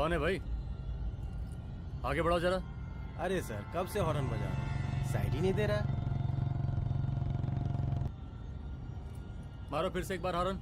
कौन है भाई? आगे बढ़ाओ जरा। अरे सर, कब से हॉर्न बजा रहा हूं, साइड ही नहीं दे रहा। मारो फिर से एक बार हॉर्न।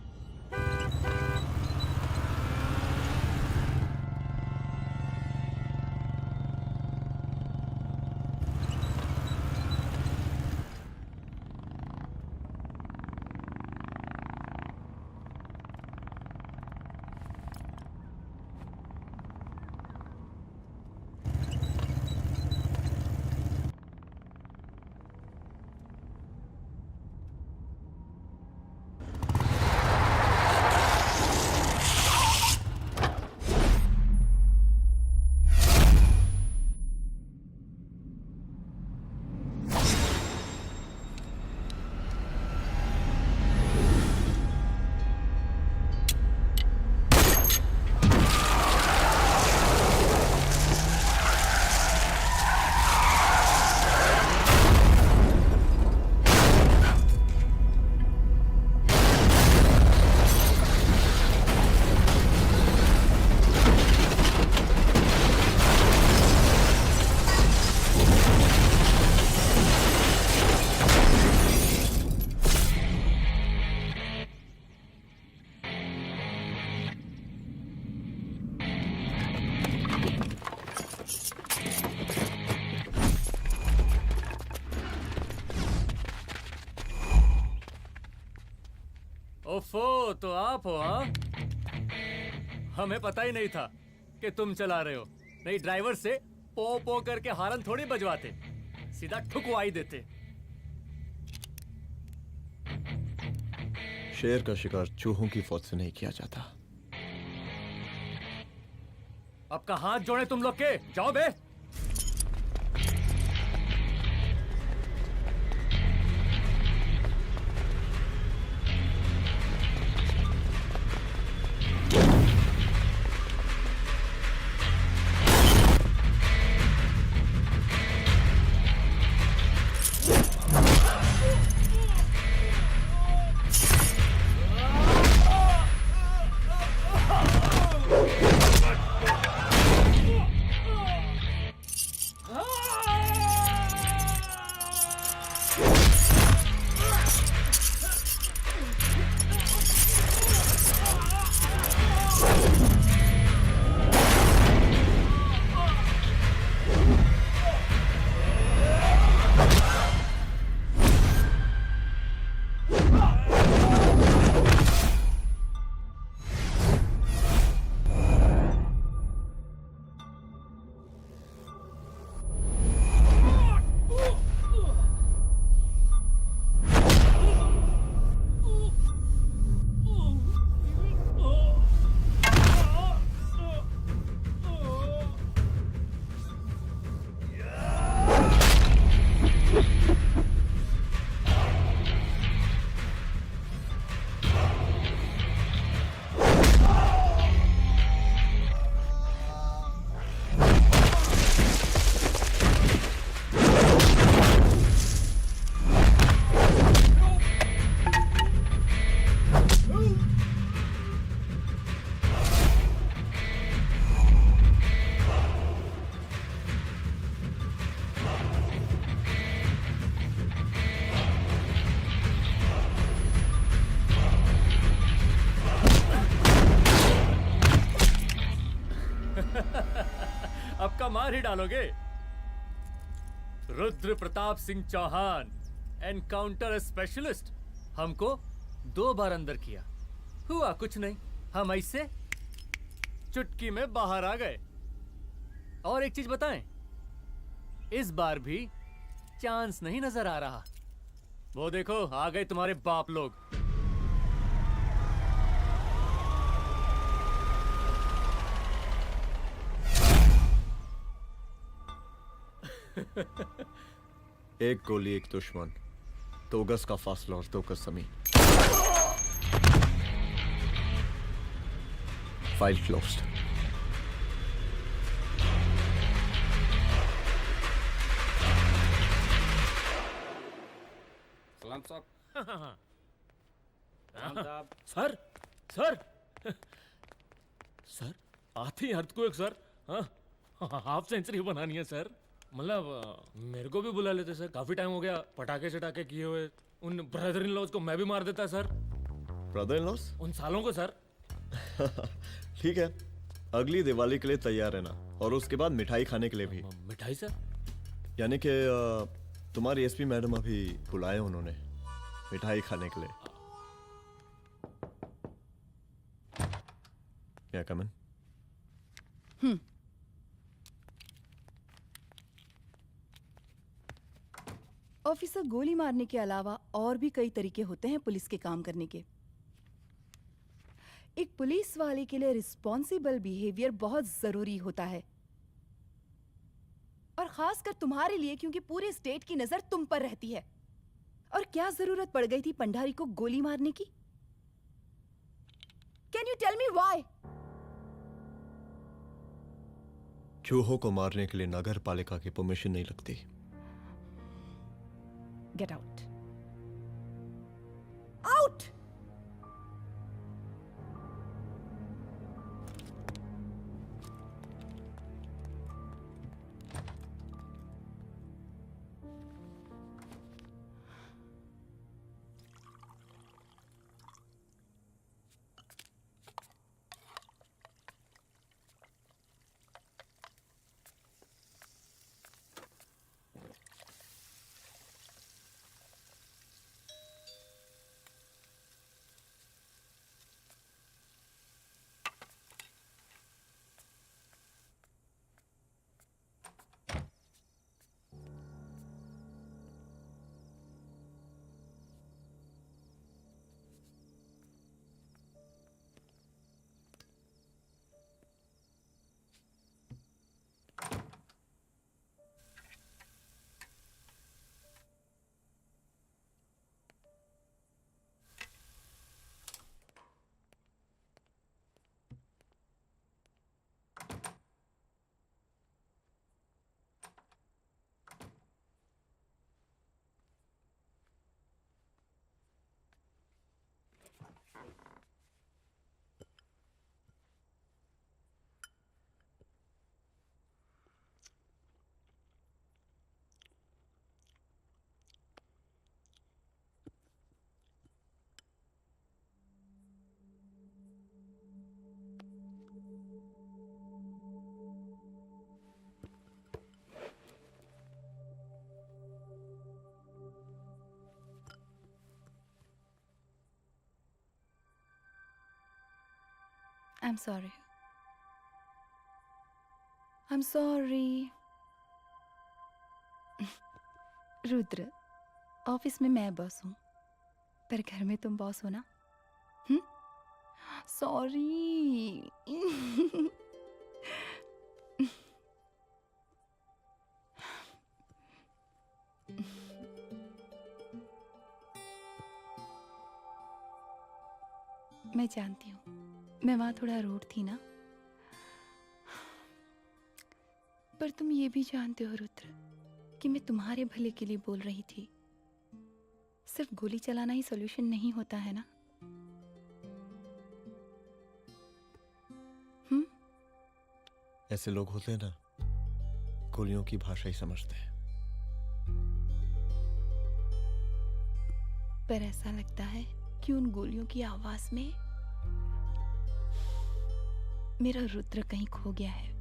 ओफो, तो आप हो? हाँ, हमें पता ही नहीं था कि तुम चला रहे हो। नहीं, ड्राइवर से पो पो करके हॉर्न थोड़ी बजवाते, सीधा ठुकवाई देते। शेर का शिकार चूहों की फौज से नहीं किया जाता। अब का हाथ जोड़े तुम लोग के, जाओ बे। अब का मार ही डालोगे? Rudra Pratap Singh Chauhan, encounter specialist. हमको 2 बार अंदर किया, हुआ कुछ नहीं। हम ऐसे चुटकी में बाहर आ गए। और एक चीज बताएं, इस बार भी चांस नहीं नजर आ रहा। वो देखो, आ गए तुम्हारे बाप लोग। एक गोली एक दुश्मन, 2 गज का फासला और 2 गज जमीन। File closed. सलाम साहब। सलाम साहब। सर, सर, सर, आती अर्थक्वेक सर। हाँ, हाफ सेंचुरी बनानी है सर। मतलब मेरे को भी बुला लेते सर, काफी टाइम हो गया पटाखे चटाखे किए हुए। उन ब्रदर इन लॉज को मैं भी मार देता सर, ब्रदर इन लॉस? उन सालों को सर। ठीक है, अगली दिवाली के लिए तैयार रहना, और उसके बाद मिठाई खाने के लिए भी। मिठाई सर? यानी कि तुम्हारी एसपी मैडम अभी बुलाए उन्होंने मिठाई खाने के लिए। क्या कमन? ऑफिसर, गोली मारने के अलावा और भी कई तरीके होते हैं पुलिस के काम करने के। एक पुलिस वाले के लिए रिस्पॉन्सिबल बिहेवियर बहुत जरूरी होता है, और खासकर तुम्हारे लिए, क्योंकि पूरे स्टेट की नजर तुम पर रहती है। और क्या जरूरत पड़ गई थी पंडारी को गोली मारने की? Can you tell me why? चूहों को मारने के लिए नगर पालिका की परमिशन नहीं लगती। Get out. Out! I'm sorry. I'm sorry. Rudra, office में मैं बॉस हूँ, पर घर में तुम बॉस हो ना? सॉरी। मैं जानती हूँ, मैं वहां थोड़ा रूड थी ना, पर तुम ये भी जानते हो रुद्र कि मैं तुम्हारे भले के लिए बोल रही थी। सिर्फ गोली चलाना ही सॉल्यूशन नहीं होता है ना। ऐसे लोग होते हैं ना, गोलियों की भाषा ही समझते हैं। पर ऐसा लगता है कि उन गोलियों की आवाज में मेरा रुद्र कहीं खो गया है।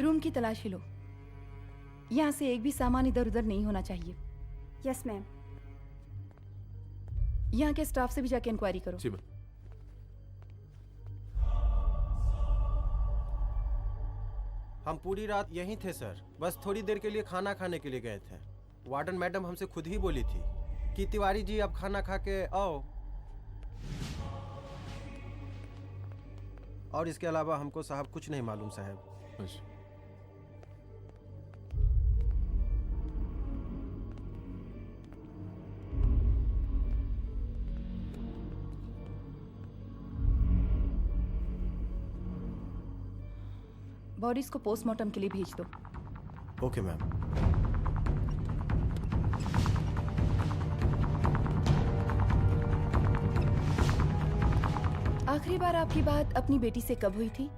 रूम की तलाशी लो। यहाँ से एक भी सामान इधर उधर नहीं होना चाहिए। Yes ma'am. यहाँ के स्टाफ से भी जाके इंक्वायरी करो। जी मैम। हम पूरी रात यहीं थे सर, बस थोड़ी देर के लिए खाना खाने के लिए गए थे। वार्डन मैडम हमसे खुद ही बोली थी कि तिवारी जी अब खाना खा के आओ। और इसके अलावा हमको साहब कुछ नहीं मालूम साहब। अच्छा। बॉडीज को पोस्टमार्टम के लिए भेज दो। Okay ma'am. आखिरी बार आपकी बात अपनी बेटी से कब हुई थी?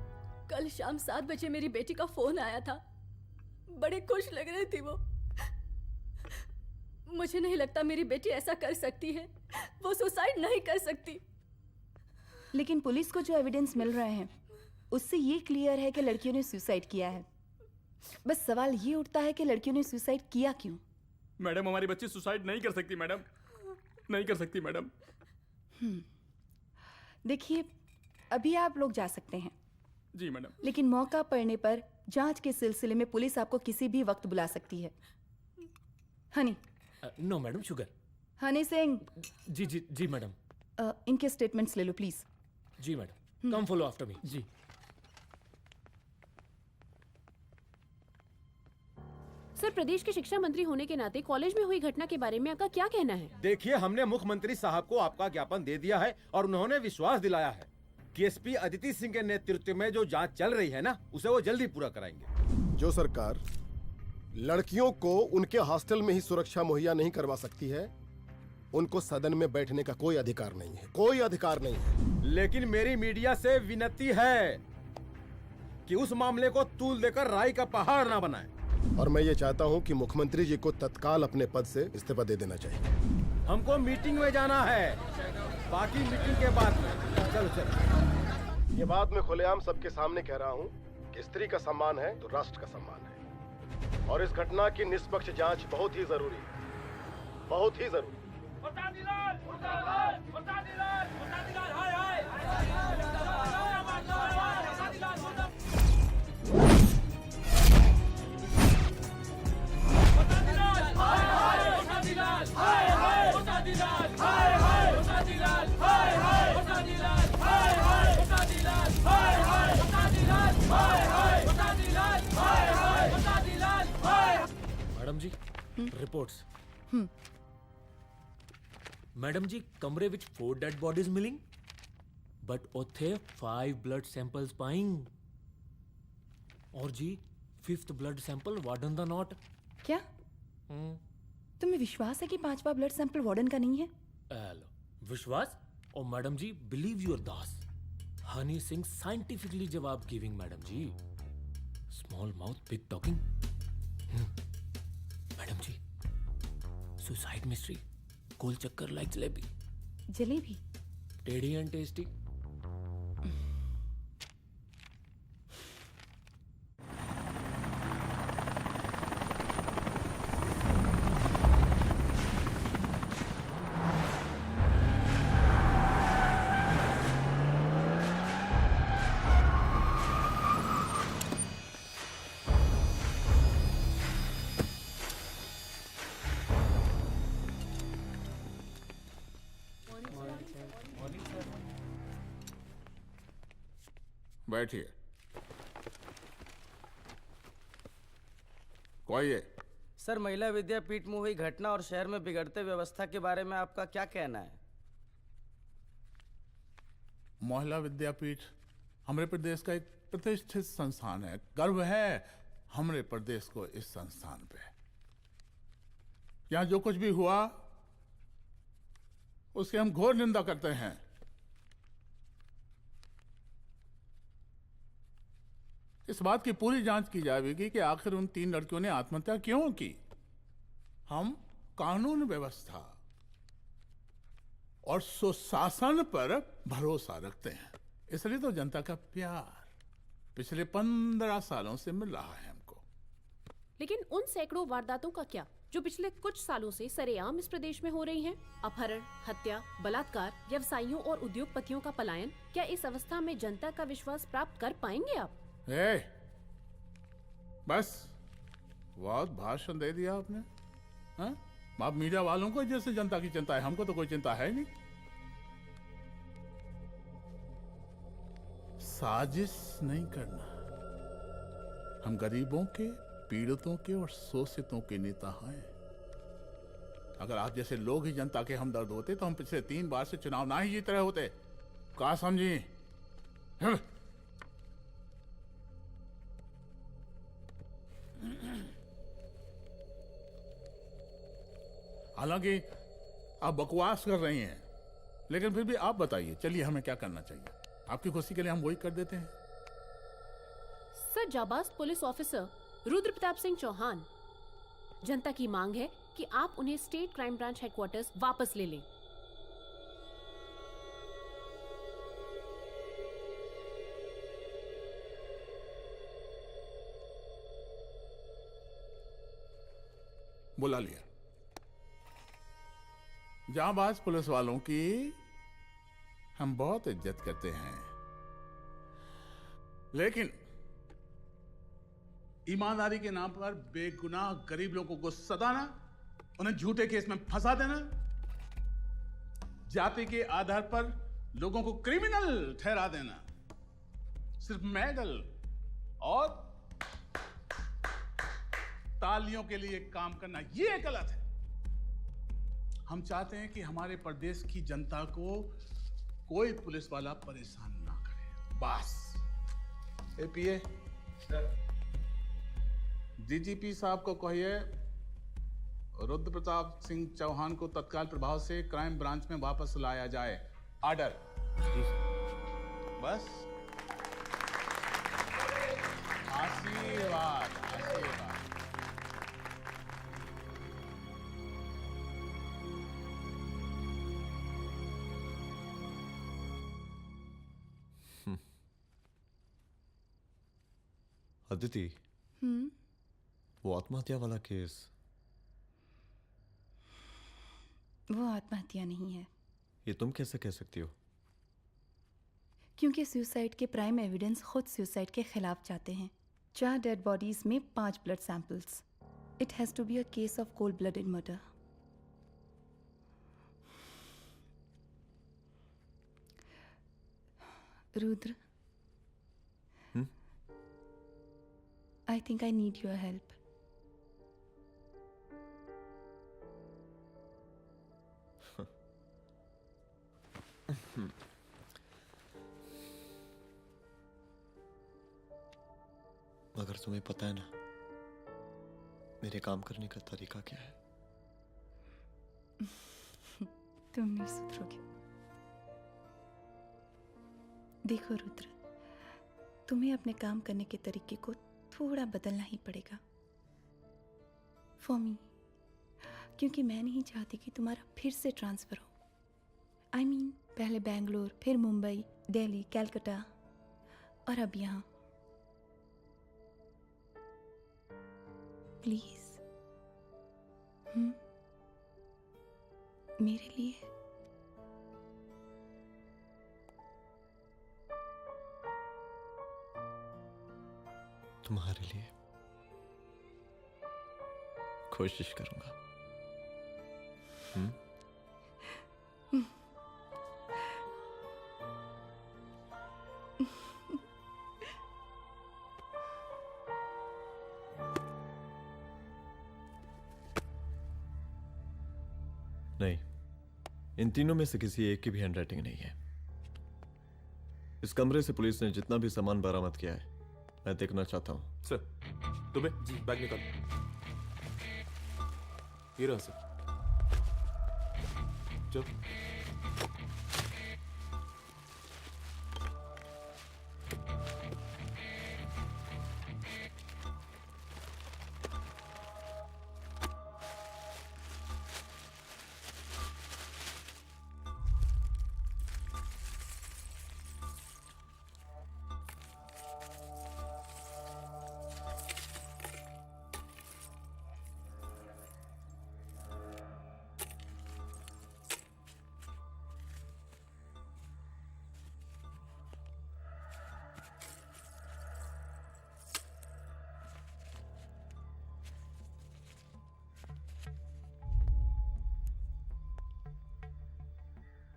कल शाम 7 बजे मेरी बेटी का फोन आया था। बड़े खुश लग रही थी वो। मुझे नहीं लगता मेरी बेटी ऐसा कर सकती है। वो सुसाइड नहीं कर सकती। लेकिन पुलिस को जो एविडेंस मिल रहे हैं उससे ये क्लियर है कि लड़कियों ने सुसाइड किया है। बस सवाल ये उठता है कि लड़कियों ने सुसाइड किया क्यों? मैडम हमारी बच्ची सुसाइड नहीं कर सकती मैडम, नहीं कर सकती मैडम। देखिए, अभी आप लोग जा सकते हैं। जी मैडम। लेकिन मौका पड़ने पर जांच के सिलसिले में पुलिस आपको किसी भी वक्त बुला सकती है। Honey. No madam, sugar. Honey Singh. जी जी जी मैडम। इनके स्टेटमेंट्स ले लो प्लीज। जी madam, come follow after me. जी। सर, प्रदेश के शिक्षा मंत्री होने के नाते कॉलेज में हुई घटना के बारे में आपका क्या कहना है? देखिए, हमने मुख्यमंत्री साहब को आपका ज्ञापन दे दिया है और उन्होंने विश्वास दिलाया है कि एसपी अदिति सिंह के नेतृत्व में जो जांच चल रही है ना, उसे वो जल्दी पूरा कराएंगे। जो सरकार लड़कियों को उनके हॉस्टल में ही सुरक्षा मुहैया नहीं करवा सकती है, उनको सदन में बैठने का कोई अधिकार नहीं है, कोई अधिकार नहीं है। लेकिन मेरी मीडिया से विनती है कि उस मामले को तूल देकर राई का पहाड़ ना बनाए। और मैं ये चाहता हूं कि मुख्यमंत्री जी को तत्काल अपने पद से इस्तीफा दे देना चाहिए। हमको मीटिंग में जाना है, बाकी मीटिंग के बाद में। चलो चलो। ये बात मैं खुलेआम सबके सामने कह रहा हूं कि स्त्री का सम्मान है तो राष्ट्र का सम्मान है, और इस घटना की निष्पक्ष जांच बहुत ही जरूरी है, बहुत ही जरूरी। मैडम जी, रिपोर्ट्स। मैडम जी, कमरे विच 4 डेड बॉडीज मिलिंग, बट उथे 5 ब्लड सैंपल्स पाइंग। और जी 5th ब्लड सैंपल वार्डन दा नॉट। क्या तुम्हें विश्वास है कि 5वां ब्लड सैंपल वार्डन का नहीं है? हेलो, विश्वास? और मैडम जी, believe your Das. Honey Singh scientifically जवाब गिविंग मैडम जी। Small mouth big talking. Madam जी, सुसाइड मिस्ट्री, गोल चक्कर लाइक जलेबी। जलेबी? टेढ़ी एंड टेस्टी। बैठिए। कोई है? सर, महिला विद्यापीठ में हुई घटना और शहर में बिगड़ते व्यवस्था के बारे में आपका क्या कहना है? महिला विद्यापीठ हमारे प्रदेश का एक प्रतिष्ठित संस्थान है। गर्व है हमारे प्रदेश को इस संस्थान पे। यहाँ जो कुछ भी हुआ उसकी हम घोर निंदा करते हैं। इस बात की पूरी जांच की जाएगी कि आखिर उन 3 लड़कियों ने आत्महत्या क्यों की। हम कानून व्यवस्था और सुशासन पर भरोसा रखते हैं, इसलिए तो जनता का प्यार। पिछले 15 सालों से मिल रहा है हमको। लेकिन उन सैकड़ों वारदातों का क्या जो पिछले कुछ सालों से सरेआम इस प्रदेश में हो रही हैं? अपहरण, हत्या, बलात्कार, व्यवसायियों और उद्योगपतियों का पलायन। क्या इस अवस्था में जनता का विश्वास प्राप्त कर पाएंगे आप? बस बहुत भाषण दे दिया आपने। हाँ? आप मीडिया वालों को जैसे जनता की चिंता है, हमको तो कोई चिंता है नहीं। साजिश नहीं करना। हम गरीबों के, पीड़ितों के और शोषितों के नेता हैं। अगर आप जैसे लोग ही जनता के हमदर्द होते तो हम पिछले 3 बार से चुनाव ना ही जीत रहे होते। क्या समझी? हालांकि आप बकवास कर रही हैं, लेकिन फिर भी आप बताइए, चलिए हमें क्या करना चाहिए? आपकी खुशी के लिए हम वही कर देते हैं। सर, जाबाज पुलिस ऑफिसर रुद्र प्रताप सिंह चौहान, जनता की मांग है कि आप उन्हें स्टेट क्राइम ब्रांच हेडक्वार्टर्स वापस ले लें। बुला लिया। जाबाज पुलिस वालों की हम बहुत इज्जत करते हैं, लेकिन ईमानदारी के नाम पर बेगुनाह गरीब लोगों को सताना, उन्हें झूठे केस में फंसा देना, जाति के आधार पर लोगों को क्रिमिनल ठहरा देना, सिर्फ मैडल और तालियों के लिए काम करना, ये गलत है। हम चाहते हैं कि हमारे प्रदेश की जनता को कोई पुलिस वाला परेशान ना करे, बस। एपीए डीजीपी साहब को कहिए रुद्र प्रताप सिंह चौहान को तत्काल प्रभाव से क्राइम ब्रांच में वापस लाया जाए। ऑर्डर। बस। आशीर्वाद, आशीर्वाद। अदिति, वो आत्महत्या वाला केस, वो आत्महत्या नहीं है। ये तुम कैसे कह सकती हो? क्योंकि सुसाइड के प्राइम एविडेंस खुद सुसाइड के खिलाफ जाते हैं। 4 डेड बॉडीज में 5 blood samples. It has to be a case of cold blooded murder. Rudra, I think I need your help. मगर तुम्हें पता है ना मेरे काम करने का तरीका क्या है? तुम नहीं सुधरोगे। देखो रुद्र, तुम्हें अपने काम करने के तरीके को थोड़ा बदलना ही पड़ेगा फॉर मी, क्योंकि मैं नहीं चाहती कि तुम्हारा फिर से ट्रांसफर हो। I mean, पहले बेंगलोर, फिर मुंबई, दिल्ली, कलकत्ता और अब यहाँ। प्लीज मेरे लिए। तुम्हारे लिए कोशिश करूंगा। नहीं, इन तीनों में से किसी एक की भी हैंडराइटिंग नहीं है। इस कमरे से पुलिस ने जितना भी सामान बरामद किया है मैं देखना चाहता हूं। सर, तुम्हें जी बैग निकाल। ये रहा सर। चल।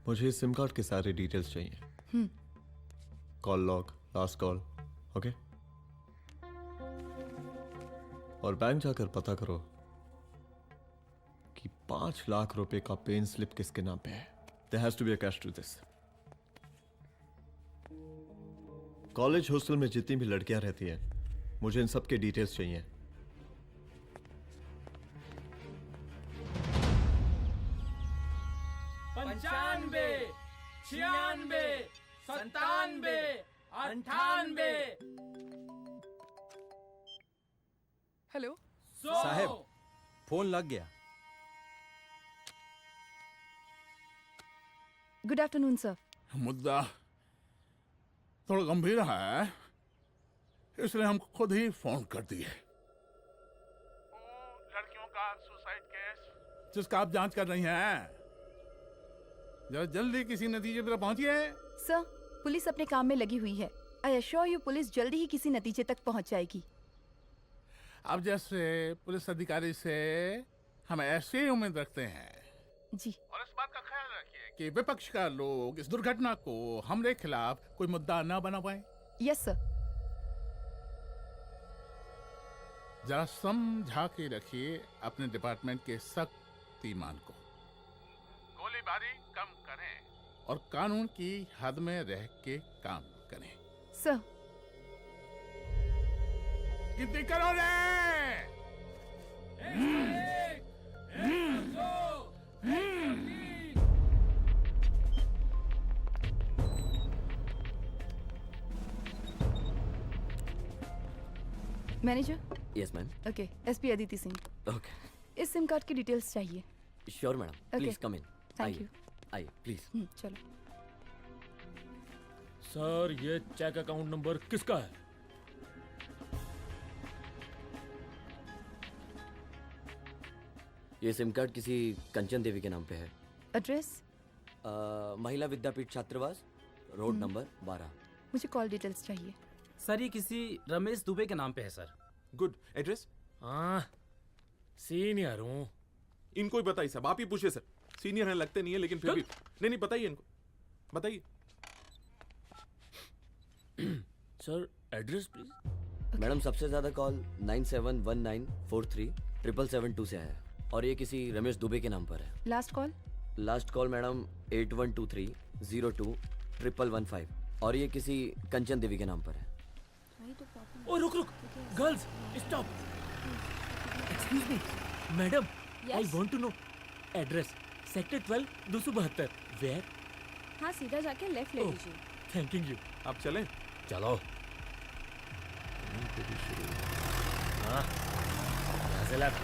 मुझे इस सिम कार्ड के सारे डिटेल्स चाहिए। Call log, last call, okay? और बैंक जाकर पता करो कि 5 लाख रुपए का पेन स्लिप किसके नाम पे है। There has to be a cash to this. College hostel में जितनी भी लड़कियां रहती हैं, मुझे इन सब के डिटेल्स चाहिए। पंचानवे, 96, 97, 98। हेलो साहब, फोन लग गया। Good afternoon sir. मुद्दा थोड़ा गंभीर है, इसलिए हम खुद ही फोन कर दिए। लड़कियों का सुसाइड केस जिसका आप जांच कर रही हैं, जरा जल्दी किसी नतीजे पर पहुंचिए। सर, पुलिस अपने काम में लगी हुई है। आई अश्योर यू पुलिस जल्दी ही किसी नतीजे तक पहुंच जाएगी। अब जैसे पुलिस अधिकारी से हम ऐसे ही उम्मीद रखते हैं जी। और इस बात का ख्याल रखिए कि विपक्ष का लोग इस दुर्घटना को हमरे खिलाफ कोई मुद्दा न बना पाए। Yes sir. जरा समझा के रखिए अपने डिपार्टमेंट के शक्तिमान को। गोलीबारी कम करें और कानून की हद में रह के काम करें। सर। कितनी करोगे? Manager. Yes ma'am. Okay, SP Aditi Singh. Okay. इस सिम कार्ड की डिटेल्स चाहिए। Sure madam, please come in. Thank you. आइए प्लीज। चलो। सर, ये चेक अकाउंट नंबर किसका है? ये सिम कार्ड किसी कंचन देवी के नाम पे है। एड्रेस? महिला विद्यापीठ छात्रावास, रोड नंबर 12। मुझे कॉल डिटेल्स चाहिए। सर, ये किसी रमेश दुबे के नाम पे है सर। गुड। एड्रेस? हाँ, सीनियर हूँ। इनको ही बताइए साहब, आप ही पूछिए सर। सीनियर हैं लगते नहीं है, लेकिन फिर भी नहीं बताइए इनको, बताइए। Sir, address please. मैडम, सबसे ज्यादा कॉल 9719437772 से आया है और ये किसी रमेश दुबे के नाम पर है। Last call? Last call madam 8123021115 और ये किसी कंचन देवी के नाम पर है। ओ रुक, girls stop. Excuse me madam, I want to know address. Sector 12 272। Where? हाँ, सीधा जाके लेफ्ट ले लीजिए। Thank you. आप चलें? चलो। हाँ, यहाँ से लेफ्ट।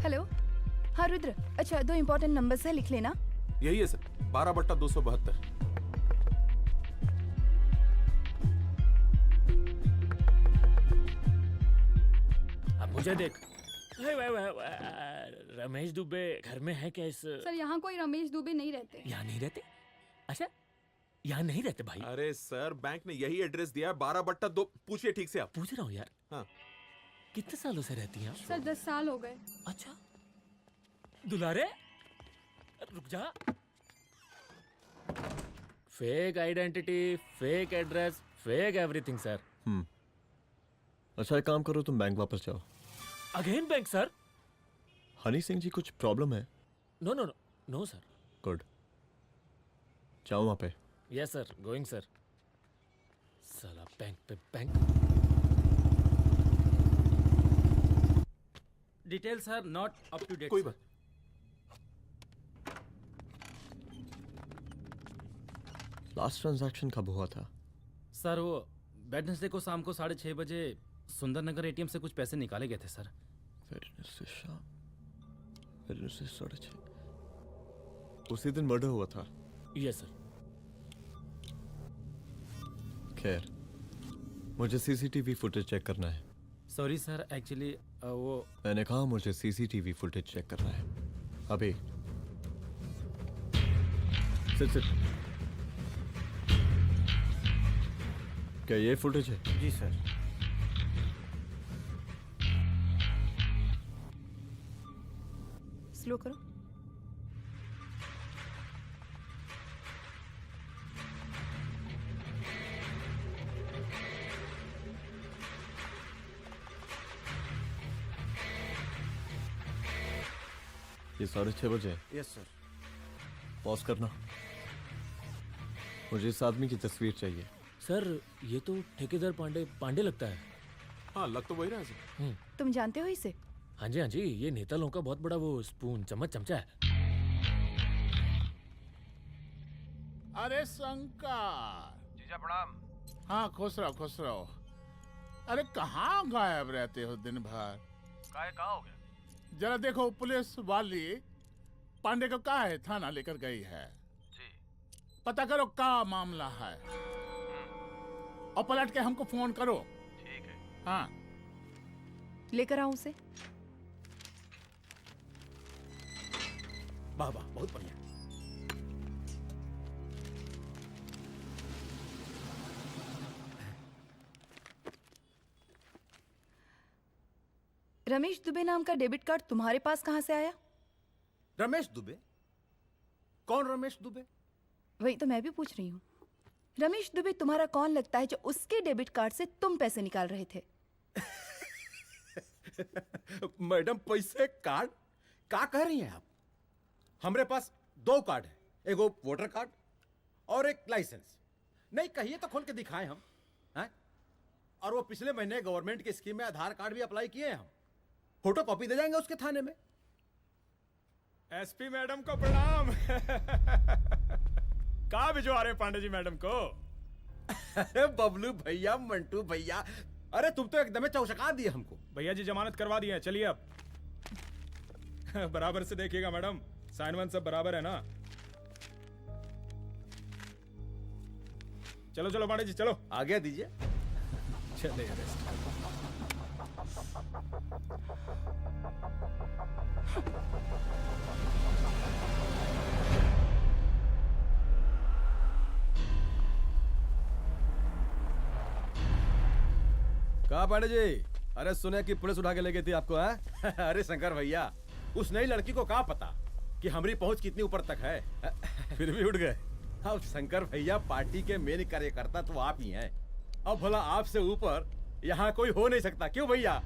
हेलो। हाँ रुद्र, अच्छा 2 इम्पोर्टेंट नंबर्स है, लिख लेना। यही है सर, 12/272। अब मुझे देख। रमेश दुबे घर में है क्या? इस सर, यहाँ कोई रमेश दुबे नहीं रहते। यहाँ नहीं रहते? अच्छा, यहाँ नहीं रहते भाई। अरे सर, बैंक ने यही एड्रेस दिया है, 12/2। पूछिए ठीक से आप। पूछ रहा हूँ यार। हाँ। कितने सालों से रहती हैं आप? सर, 10 साल हो गए। अच्छा। दुलारे रुक जा। Fake identity, fake address, fake everything sir. अच्छा, एक काम करो, तुम बैंक वापस जाओ। Again bank sir? Honey Singh ji, कुछ प्रॉब्लम है? No no no no sir. Good, जाओ वहां पे। Yes sir, going sir. साला बैंक पे bank. Detail sir not up to date. कोई बात। लास्ट ट्रांजैक्शन कब हुआ था? सर, वो वेडनेसडे को शाम को 6:30 बजे सुंदरनगर एटीएम से कुछ पैसे निकाले गए थे सर। वेडनेसडे शाम, वेडनेसडे 6:30। उसी दिन मर्डर हुआ था? Yes sir. खैर, मुझे सीसीटीवी फुटेज चेक करना है। सॉरी सर, एक्चुअली वो मैंने कहा मुझे सीसीटीवी फुटेज चेक करना है अभी। सिट। क्या ये फुटेज है? जी सर। स्लो करो। ये 6:30 बजे। Yes sir. पॉज करना। मुझे इस आदमी की तस्वीर चाहिए। सर ये तो ठेकेदार पांडे लगता है। हाँ लग तो वही रहा है सर। तुम जानते हो इसे? हाँ जी हाँ जी, ये नेता लोगों का बहुत बड़ा वो स्पून चमचा है। अरे शंकर। जीजा प्रणाम। हाँ खुश रहो। अरे कहाँ गायब रहते हो दिन भर? कहाँ हो गया? जरा देखो पुलिस वाली पांडे को कहा है थाना लेकर गई है। जी। पता करो क्या मामला है और पलट के हमको फोन करो। ठीक है। हाँ लेकर आऊं उसे? वाह वाह बहुत बढ़िया। रमेश दुबे नाम का डेबिट कार्ड तुम्हारे पास कहां से आया? रमेश दुबे? कौन रमेश दुबे? वही तो मैं भी पूछ रही हूँ। रमेश दुबे तुम्हारा कौन लगता है जो उसके डेबिट कार्ड से तुम पैसे निकाल रहे थे? मैडम पैसे कार्ड क्या कह रही हैं आप? हमारे पास 2 कार्ड है, एक वो वोटर कार्ड और एक लाइसेंस। नहीं कहिए तो खोल के दिखाएं हम हैं? और वो पिछले महीने गवर्नमेंट की स्कीम में आधार कार्ड भी अप्लाई किए हैं हम। फोटो कॉपी दे जाएंगे उसके थाने में। एसपी मैडम को प्रणाम। कहाँ भिजवा रहे पांडे जी मैडम को? अरे बबलू भैया, मंटू भैया, अरे तुम तो एकदम चौसका दिए हमको। भैया जी जमानत करवा दिए हैं, चलिए अब। बराबर से देखिएगा मैडम, साइन वाइन सब बराबर है ना? चलो चलो पांडे जी चलो। आगे दीजिए। चले रेस्ट। कहा पांडे जी? अरे सुने कि पुलिस उठा के ले गई थी आपको है? अरे शंकर भैया, उस नई लड़की को क्या पता कि हमारी पहुंच कितनी ऊपर तक है। फिर भी उठ गए। अब शंकर भैया पार्टी के मेन कार्यकर्ता तो आप ही हैं। अब भला आपसे ऊपर यहाँ कोई हो नहीं सकता, क्यों भैया?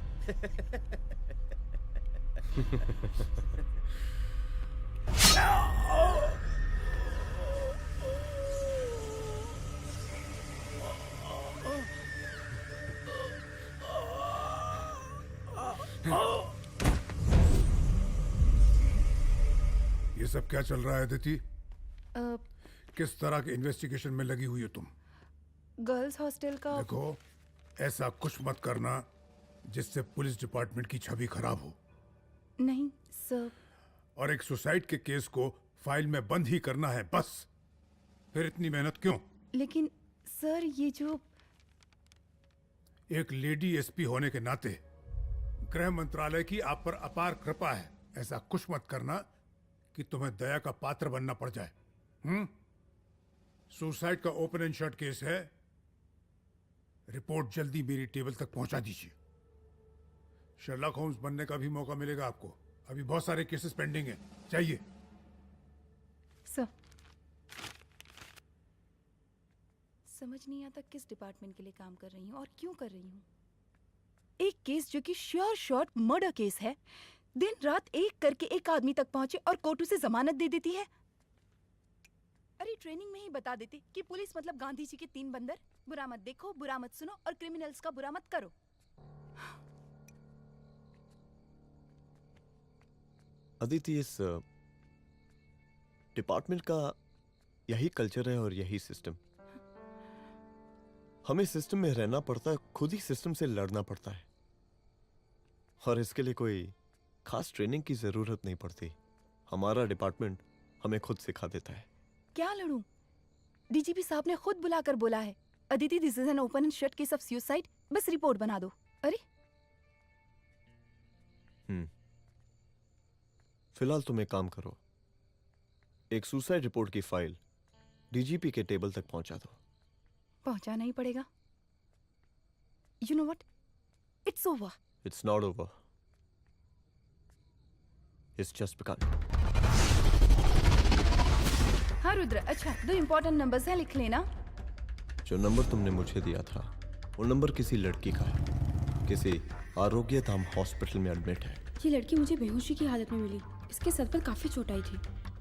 ये सब क्या चल रहा है अदिति? किस तरह के इन्वेस्टिगेशन में लगी हुई हो तुम? गर्ल्स हॉस्टल का। देखो, ऐसा कुछ मत करना जिससे पुलिस डिपार्टमेंट की छवि खराब हो। नहीं सर। और एक सुसाइड के केस को फाइल में बंद ही करना है बस। फिर इतनी मेहनत क्यों? लेकिन सर ये जो एक लेडी एसपी होने के नाते गृह मंत्रालय की आप पर अपार कृपा है। ऐसा कुछ मत करना कि तुम्हें दया का पात्र बनना पड़ जाए। सुसाइड का ओपन एंड शट केस है। रिपोर्ट जल्दी मेरी टेबल तक पहुंचा दीजिए। शर्लॉक होम्स बनने का भी मौका मिलेगा आपको। अभी बहुत सारे केसेस पेंडिंग हैं। चाहिए सर। समझ नहीं आता किस डिपार्टमेंट के लिए काम कर रही हूँ और क्यों कर रही हूँ। एक केस जो कि श्योर शॉट मर्डर केस है, दिन रात एक करके एक आदमी तक पहुंचे और कोर्ट उसे जमानत दे देती है। अरे ट्रेनिंग में ही बता देती कि पुलिस मतलब गांधी जी के 3 बंदर, बुरा मत देखो, बुरा मत सुनो और क्रिमिनल्स का बुरा मत करो। अदिति, इस डिपार्टमेंट का यही कल्चर है और यही सिस्टम। हमें सिस्टम में रहना पड़ता है, खुद ही सिस्टम से लड़ना पड़ता है, और इसके लिए कोई खास ट्रेनिंग की जरूरत नहीं पड़ती। हमारा डिपार्टमेंट हमें खुद सिखा देता है। क्या लड़ूं? डीजीपी साहब ने खुद बुलाकर बोला है, Aditi this is an open and shut case of suicide, बस रिपोर्ट बना दो। अरे फिलहाल तुम एक काम करो, एक सुसाइड रिपोर्ट की फाइल डीजीपी के टेबल तक पहुंचा दो। पहुंचाना ही पड़ेगा। You know what, it's over. It's not over. Is just begun. हाँ रुद्र, अच्छा 2 इम्पोर्टेंट नंबर्स हैं, लिख लेना। जो नंबर तुमने मुझे दिया था वो नंबर किसी लड़की का है, किसी आरोग्य धाम हॉस्पिटल में एडमिट है। ये लड़की मुझे बेहोशी की हालत में मिली। इसके सर पर काफी चोट आई थी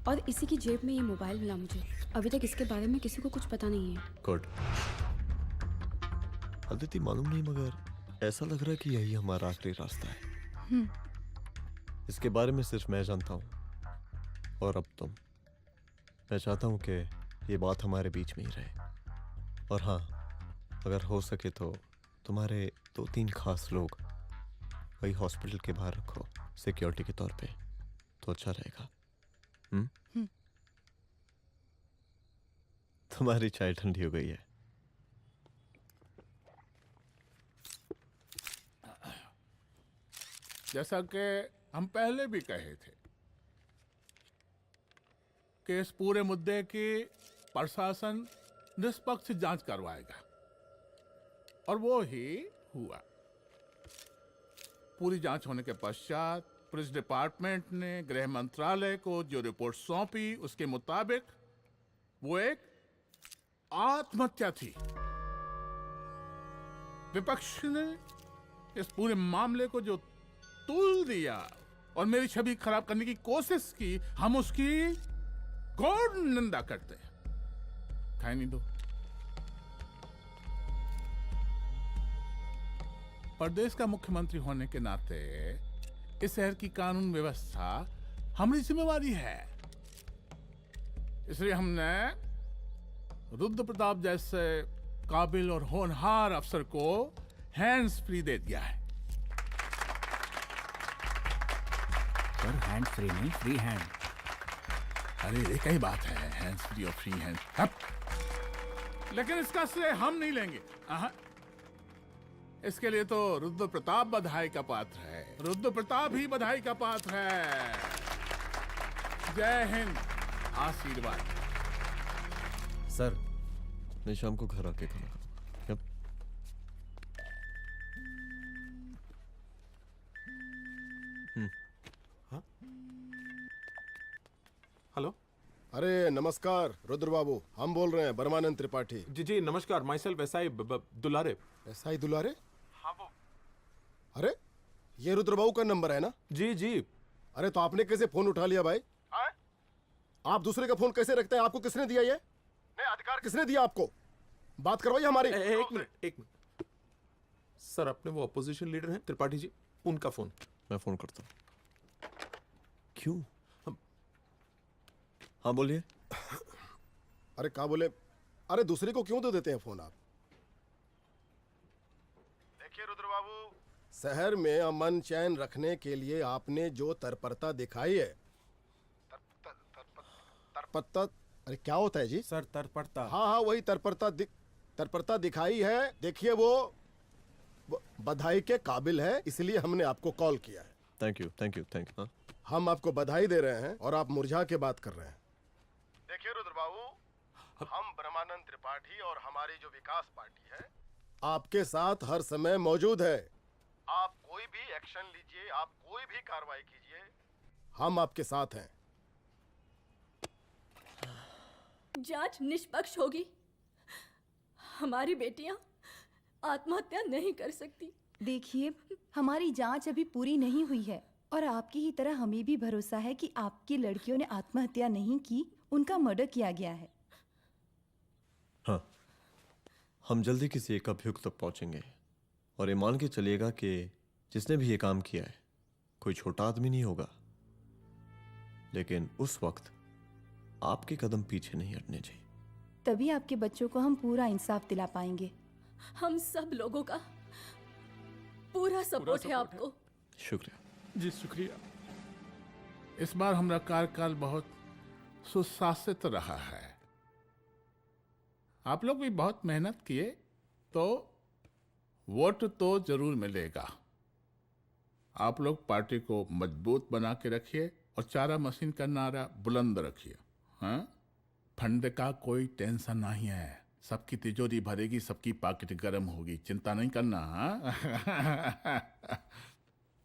और इसी की जेब में ये मोबाइल मिला मुझे। अभी तक इसके बारे में किसी को कुछ पता नहीं है। गुड। अदिति मालूम नहीं, मगर ऐसा लग रहा है कि यही हमारा आखिरी रास्ता है। इसके बारे में सिर्फ मैं जानता हूँ और अब तुम। मैं चाहता हूँ कि ये बात हमारे बीच में ही रहे। और हाँ, अगर हो सके तो तुम्हारे 2-3 खास लोग वही हॉस्पिटल के बाहर रखो सिक्योरिटी के तौर पे, तो अच्छा रहेगा। तुम्हारी चाय ठंडी हो गई है। जैसा कि हम पहले भी कहे थे कि इस पूरे मुद्दे की प्रशासन निष्पक्ष जांच करवाएगा, और वो ही हुआ। पूरी जांच होने के पश्चात पुलिस डिपार्टमेंट ने गृह मंत्रालय को जो रिपोर्ट सौंपी उसके मुताबिक वो एक आत्महत्या थी। विपक्ष ने इस पूरे मामले को जो तुल दिया और मेरी छवि खराब करने की कोशिश की, हम उसकी घोर निंदा करते हैं। खाए नहीं दो। प्रदेश का मुख्यमंत्री होने के नाते इस शहर की कानून व्यवस्था हमारी जिम्मेवारी है। इसलिए हमने रुद्र प्रताप जैसे काबिल और होनहार अफसर को हैंड्स फ्री दे दिया है। सर हैंड्स फ्री नहीं, फ्री हैंड। अरे एक ही बात है, हैंड्स फ्री और फ्री हैंड। लेकिन इसका श्रेय हम नहीं लेंगे। इसके लिए तो रुद्र प्रताप बधाई का पात्र है। रुद्र प्रताप ही बधाई का पात्र है। जय हिंद। आशीर्वाद। सर मैं शाम को घर आके खाना खाऊंगा। यप। हेलो। अरे नमस्कार रुद्र बाबू, हम बोल रहे हैं ब्रह्मानंद त्रिपाठी। जी जी नमस्कार। My self SI Dulare. SI दुलारे? हाँ वो। अरे ये रुद्र बाबू का नंबर है ना? जी जी। अरे तो आपने कैसे फोन उठा लिया भाई? आप दूसरे का फोन कैसे रखते हैं? आपको किसने दिया ये? नहीं, अधिकार किसने दिया आपको? बात करवाइए हमारी। एक मिनट। सर अपने वो अपोजिशन लीडर हैं त्रिपाठी जी, उनका फोन। मैं फोन करता हूँ। क्यों? हाँ बोलिए। अरे क्या बोले? अरे दूसरे को क्यों दे देते हैं फोन आप? देखिए रुद्र बाबू, शहर में अमन चैन रखने के लिए आपने जो तत्परता दिखाई है, तत्परता, अरे क्या होता है जी? सर तत्परता। हाँ वही तत्परता दिखाई है। देखिए वो बधाई के काबिल है, इसलिए हमने आपको कॉल किया है। Thank you. हम आपको बधाई दे रहे हैं और आप मुरझा के बात कर रहे हैं। देखिए रुद्र बाबू, हम ब्रह्मानंद त्रिपाठी और हमारी जो विकास पार्टी है आपके साथ हर समय मौजूद है। आप कोई भी एक्शन लीजिए, आप कोई भी कार्रवाई कीजिए, हम आपके साथ हैं। जांच निष्पक्ष होगी। हमारी बेटियां आत्महत्या नहीं कर सकती। देखिए, हमारी जांच अभी पूरी नहीं हुई है और आपकी ही तरह हमें भी भरोसा है कि आपकी लड़कियों ने आत्महत्या नहीं की, उनका मर्डर किया गया है। हाँ, हम जल्दी किसी एक अभियुक्त तक पहुंचेंगे और ये मान के चलिएगा कि जिसने भी ये काम किया है कोई छोटा आदमी नहीं होगा, लेकिन उस वक्त आपके कदम पीछे नहीं हटने चाहिए। तभी आपके बच्चों को हम पूरा इंसाफ दिला पाएंगे। हम सब लोगों का पूरा सपोर्ट है आपको। शुक्रिया जी, शुक्रिया। इस बार हमारा कार्यकाल बहुत सुशासित रहा है। आप लोग भी बहुत मेहनत किए तो वोट तो जरूर मिलेगा। आप लोग पार्टी को मजबूत बना के रखिए और चारा मशीन का नारा बुलंद रखिए। हाँ, फंड का कोई टेंशन नहीं है। सबकी तिजोरी भरेगी, सबकी पॉकेट गर्म होगी, चिंता नहीं करना। हाँ?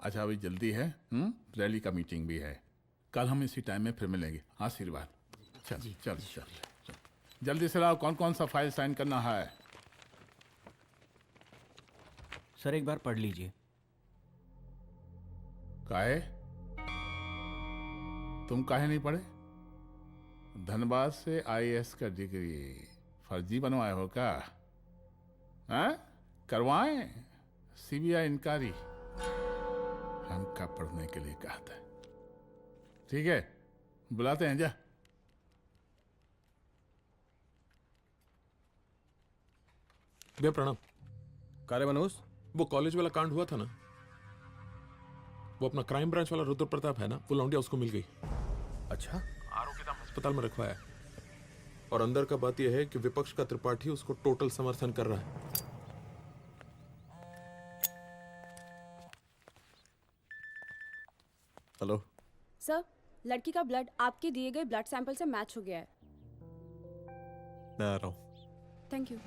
अच्छा अभी जल्दी है, रैली का मीटिंग भी है। कल हम इसी टाइम में फिर मिलेंगे। आशीर्वाद। चल चल चल जल्दी से लाओ, कौन कौन सा फाइल साइन करना है। सर एक बार पढ़ लीजिए। काहे? तुम काहे नहीं पढ़े? धनबाद से आईएएस का डिग्री फर्जी बनवाए हो क्या? हैं? करवाएं सीबीआई इंक्वायरी। हमका पढ़ने के लिए कहा था। ठीक है, बुलाते हैं। जा। भैया प्रणाम। कार्य मनोज, वो कॉलेज वाला कांड हुआ था ना, वो अपना क्राइम ब्रांच वाला रुद्र प्रताप है ना, वो लौंडिया उसको मिल गई। अच्छा। आरोग्यधाम अस्पताल में रखवाया है। और अंदर का बात यह है कि विपक्ष का त्रिपाठी उसको टोटल समर्थन कर रहा है। हेलो सर, लड़की का ब्लड आपके दिए गए ब्लड सैंपल से मैच हो गया है। मैं आ रहा हूँ। Thank you.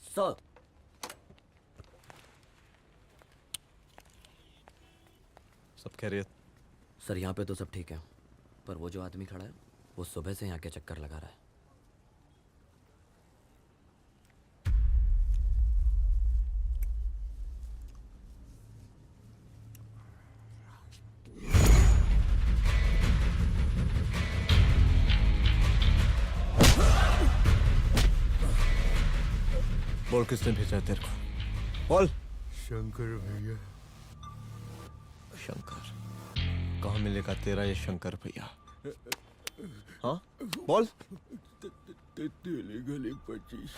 सर, सब खैरियत? सर यहाँ पे तो सब ठीक है, पर वो जो आदमी खड़ा है वो सुबह से यहाँ के चक्कर लगा रहा है। बोल किसने भेजा है तेरे को? बोल। शंकर भैया। शंकर? कहाँ मिलेगा तेरा ये शंकर भैया? हाँ बोल। तेली गली 25।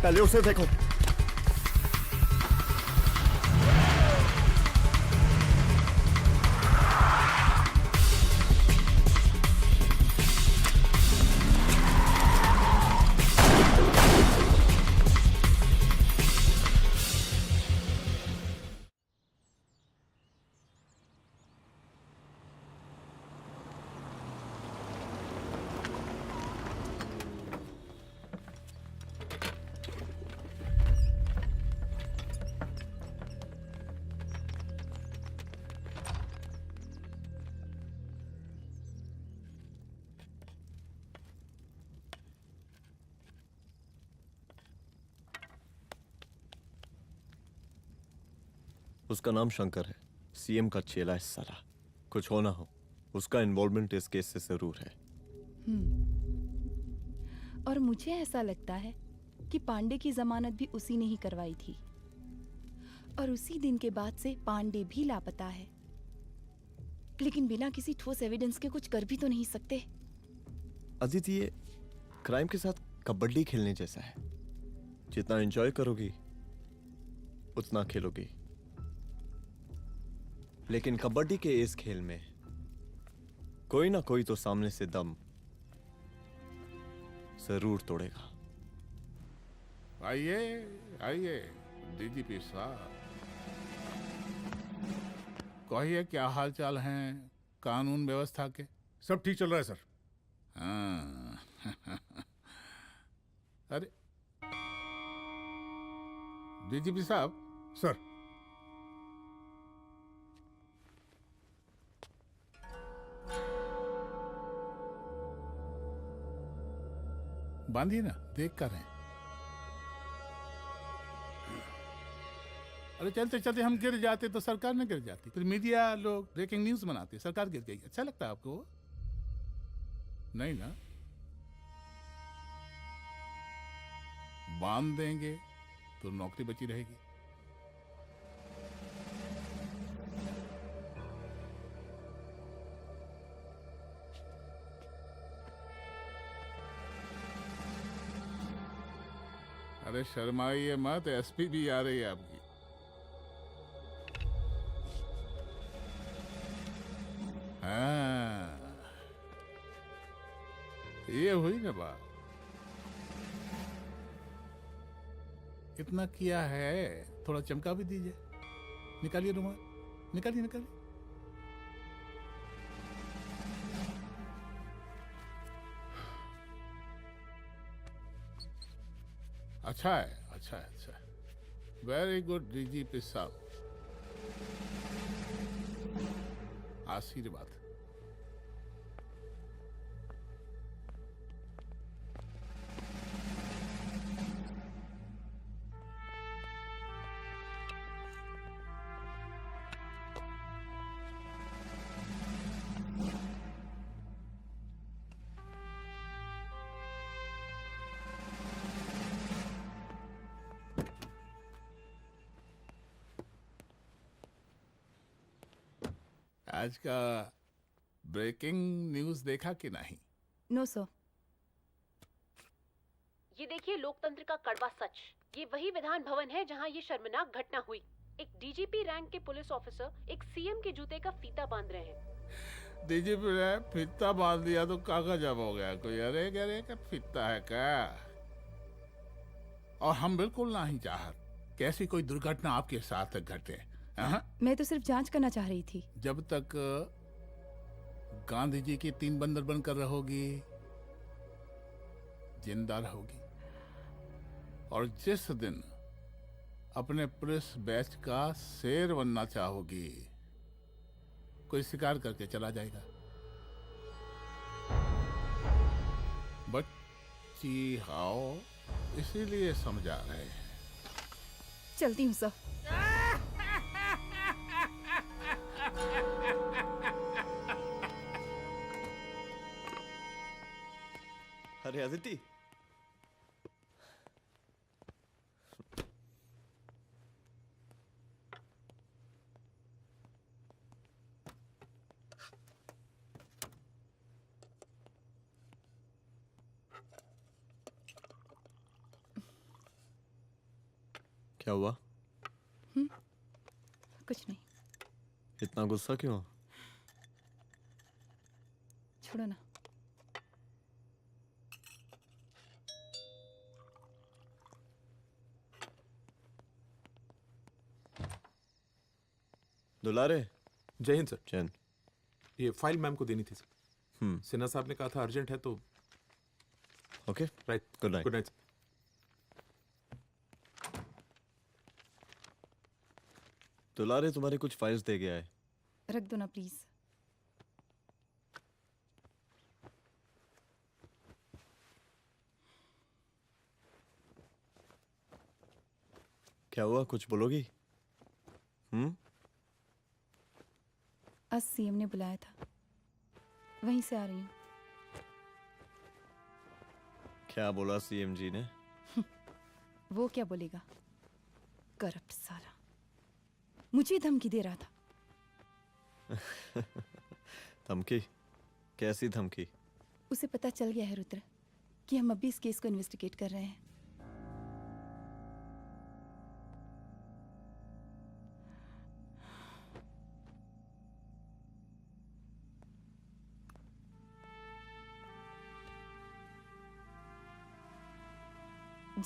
पहले उसे देखो। उसका नाम शंकर है, सीएम का चेला है साला। कुछ हो ना हो, उसका इन्वॉल्वमेंट इस केस से जरूर है। और मुझे ऐसा लगता है कि पांडे की जमानत भी उसी ने ही करवाई थी, और उसी दिन के बाद से पांडे भी लापता है। लेकिन बिना किसी ठोस एविडेंस के कुछ कर भी तो नहीं सकते। अदिति, ये क्राइम के साथ कबड्डी खेलने जैसा है। जितना एंजॉय करोगी उतना खेलोगी, लेकिन कबड्डी के इस खेल में कोई ना कोई तो सामने से दम जरूर तोड़ेगा। आइए आइए डीजीपी साहब, कहिए क्या हाल चाल हैं कानून व्यवस्था के? सब ठीक चल रहा है सर। हाँ। अरे डीजीपी साहब। सर। बांधिए ना, देख कर रहे हैं। अरे चलते चलते हम गिर जाते तो सरकार न गिर जाती, फिर मीडिया लोग ब्रेकिंग न्यूज बनाते, सरकार गिर गई। अच्छा लगता है आपको? नहीं ना? बांध देंगे तो नौकरी बची रहेगी। अरे शर्माइए मत, एसपी भी आ रही है आपकी। हाँ, ये हुई ना बात। इतना किया है, थोड़ा चमका भी दीजिए। निकालिए रुमाल, निकालिए निकालिए। अच्छा है, अच्छा है, अच्छा है। वेरी गुड डीजीपी साहब, आशीर्वाद। आज का ब्रेकिंग न्यूज देखा कि नहीं? No sir. ये देखिए लोकतंत्र का कड़वा सच। ये वही विधान भवन है जहां ये शर्मनाक घटना हुई। एक डीजीपी रैंक के पुलिस ऑफिसर एक सीएम के जूते का फीता बांध रहे हैं। डीजीपी ने फीता बांध दिया तो काका जब हो गया कोई? अरे अरे का फीता है क्या? और हम बिल्कुल नहीं चाहते कैसी कोई दुर्घटना आपके साथ घटे। मैं तो सिर्फ जांच करना चाह रही थी। जब तक गांधी जी की 3 बंदर बनकर रहोगी, जिंदा रहोगी। और जिस दिन अपने पुलिस बैच का शेर बनना चाहोगी, कोई शिकार करके चला जाएगा। बच्ची हाओ, इसीलिए समझा रहे हैं। चलती हूँ सर। अरे अदिति, क्या हुआ? कुछ नहीं। इतना गुस्सा क्यों? छोड़ो ना। दुलारे। जय हिंद सर। जय हिंद। ये फाइल मैम को देनी थी सर। सिन्हा साहब ने कहा था अर्जेंट है तो। Okay right. Good night. Good night. दुलारे तुम्हारी कुछ फाइल्स दे गया है। रख दो ना प्लीज। क्या हुआ, कुछ बोलोगी? आज सीएम ने बुलाया था, वहीं से आ रही हूँ। क्या बोला सीएम जी ने? वो क्या बोलेगा, करप्ट साला, मुझे धमकी दे रहा था। धमकी? कैसी धमकी? उसे पता चल गया है रुद्र कि हम अभी इस केस को इन्वेस्टिगेट कर रहे हैं।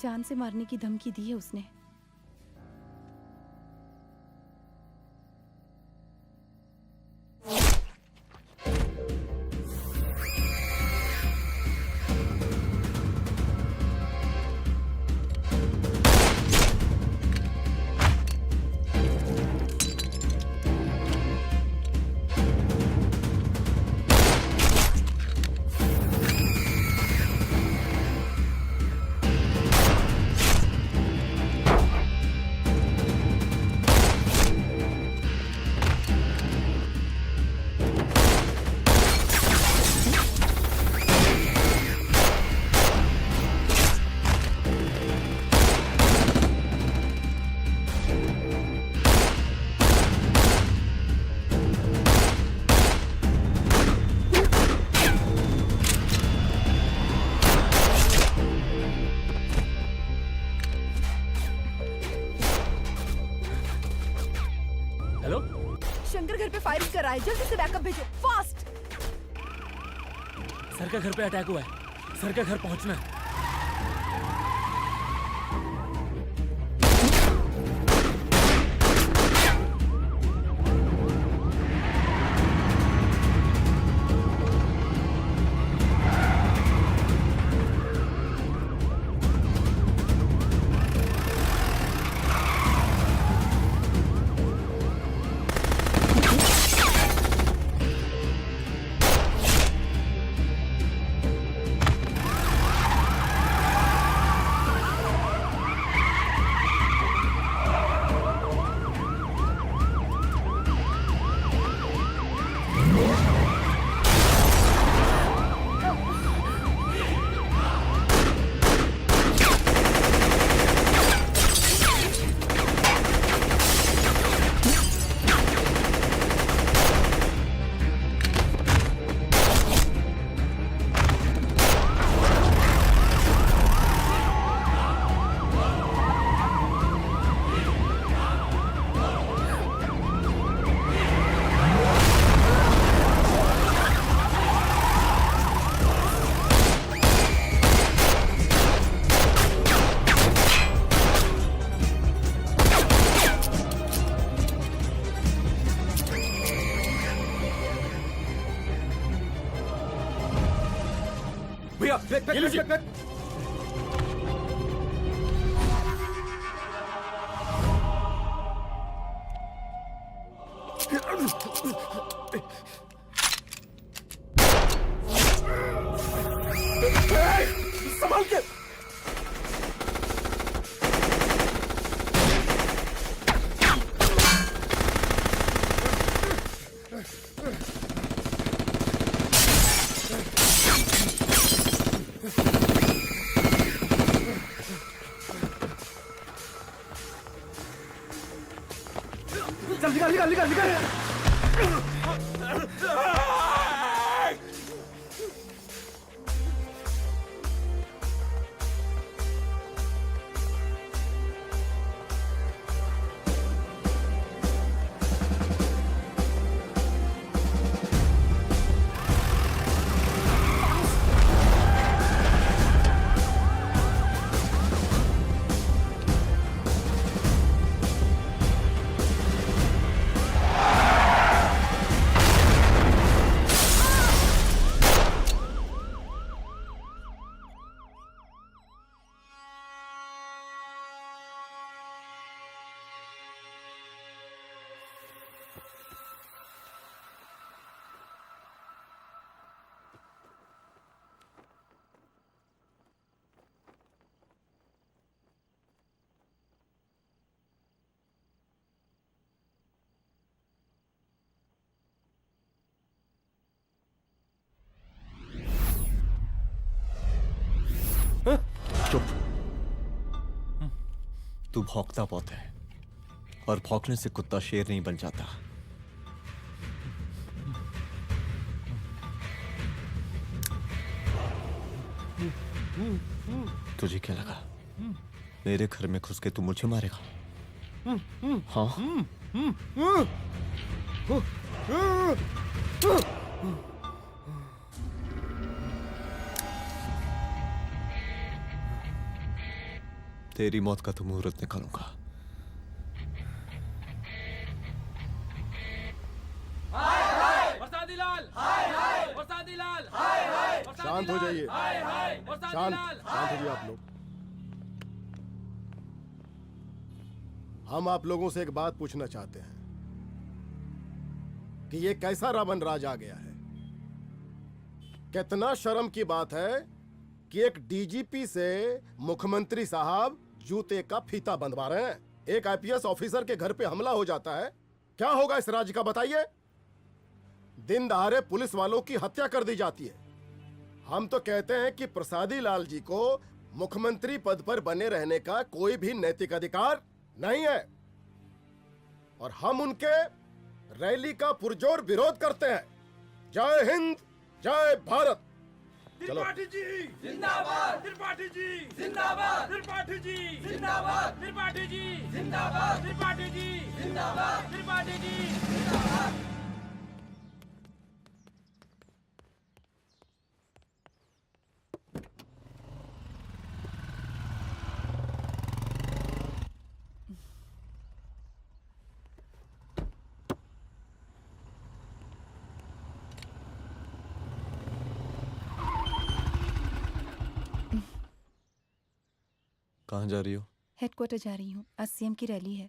जान से मारने की धमकी दी है उसने। शंकर घर पे फायरिंग कर रहा है, जल्दी से बैकअप भेजो, फास्ट। सर का घर पे अटैक हुआ है, सर का घर पहुंचना है। संभाल के। चल निकाल निकाल निकाल निकाल। चुप। तू भौंकता बहुत है और भौंकने से कुत्ता शेर नहीं बन जाता। तुझे क्या लगा मेरे घर में घुस के तू मुझे मारेगा? हाँ? तेरी मौत का तो मुहूर्त निकालूंगा। शांत हो जाइए। शांत हो जाइए आप लोग। हम आप लोगों से एक बात पूछना चाहते हैं कि ये कैसा रावण राज आ गया है। कितना शर्म की बात है कि एक डीजीपी से मुख्यमंत्री साहब जूते का फीता बंधवा रहे हैं। एक आईपीएस ऑफिसर के घर पे हमला हो जाता है, क्या होगा इस राज्य का बताइए? दिन दहाड़े पुलिस वालों की हत्या कर दी जाती है। हम तो कहते हैं कि प्रसादी लाल जी को मुख्यमंत्री पद पर बने रहने का कोई भी नैतिक अधिकार नहीं है और हम उनके रैली का पुरजोर विरोध करते हैं। जय हिंद, जय भारत। चलो। त्रिपाठी जी जिंदाबाद, त्रिपाठी जी जिंदाबाद, त्रिपाठी जी जिंदाबाद, त्रिपाठी जी जिंदाबाद, त्रिपाठी जी जिंदाबाद, त्रिपाठी जी जिंदाबाद। कहाँ जा रही हो? हेडक्वार्टर जा रही हूँ, आज सीएम की रैली है।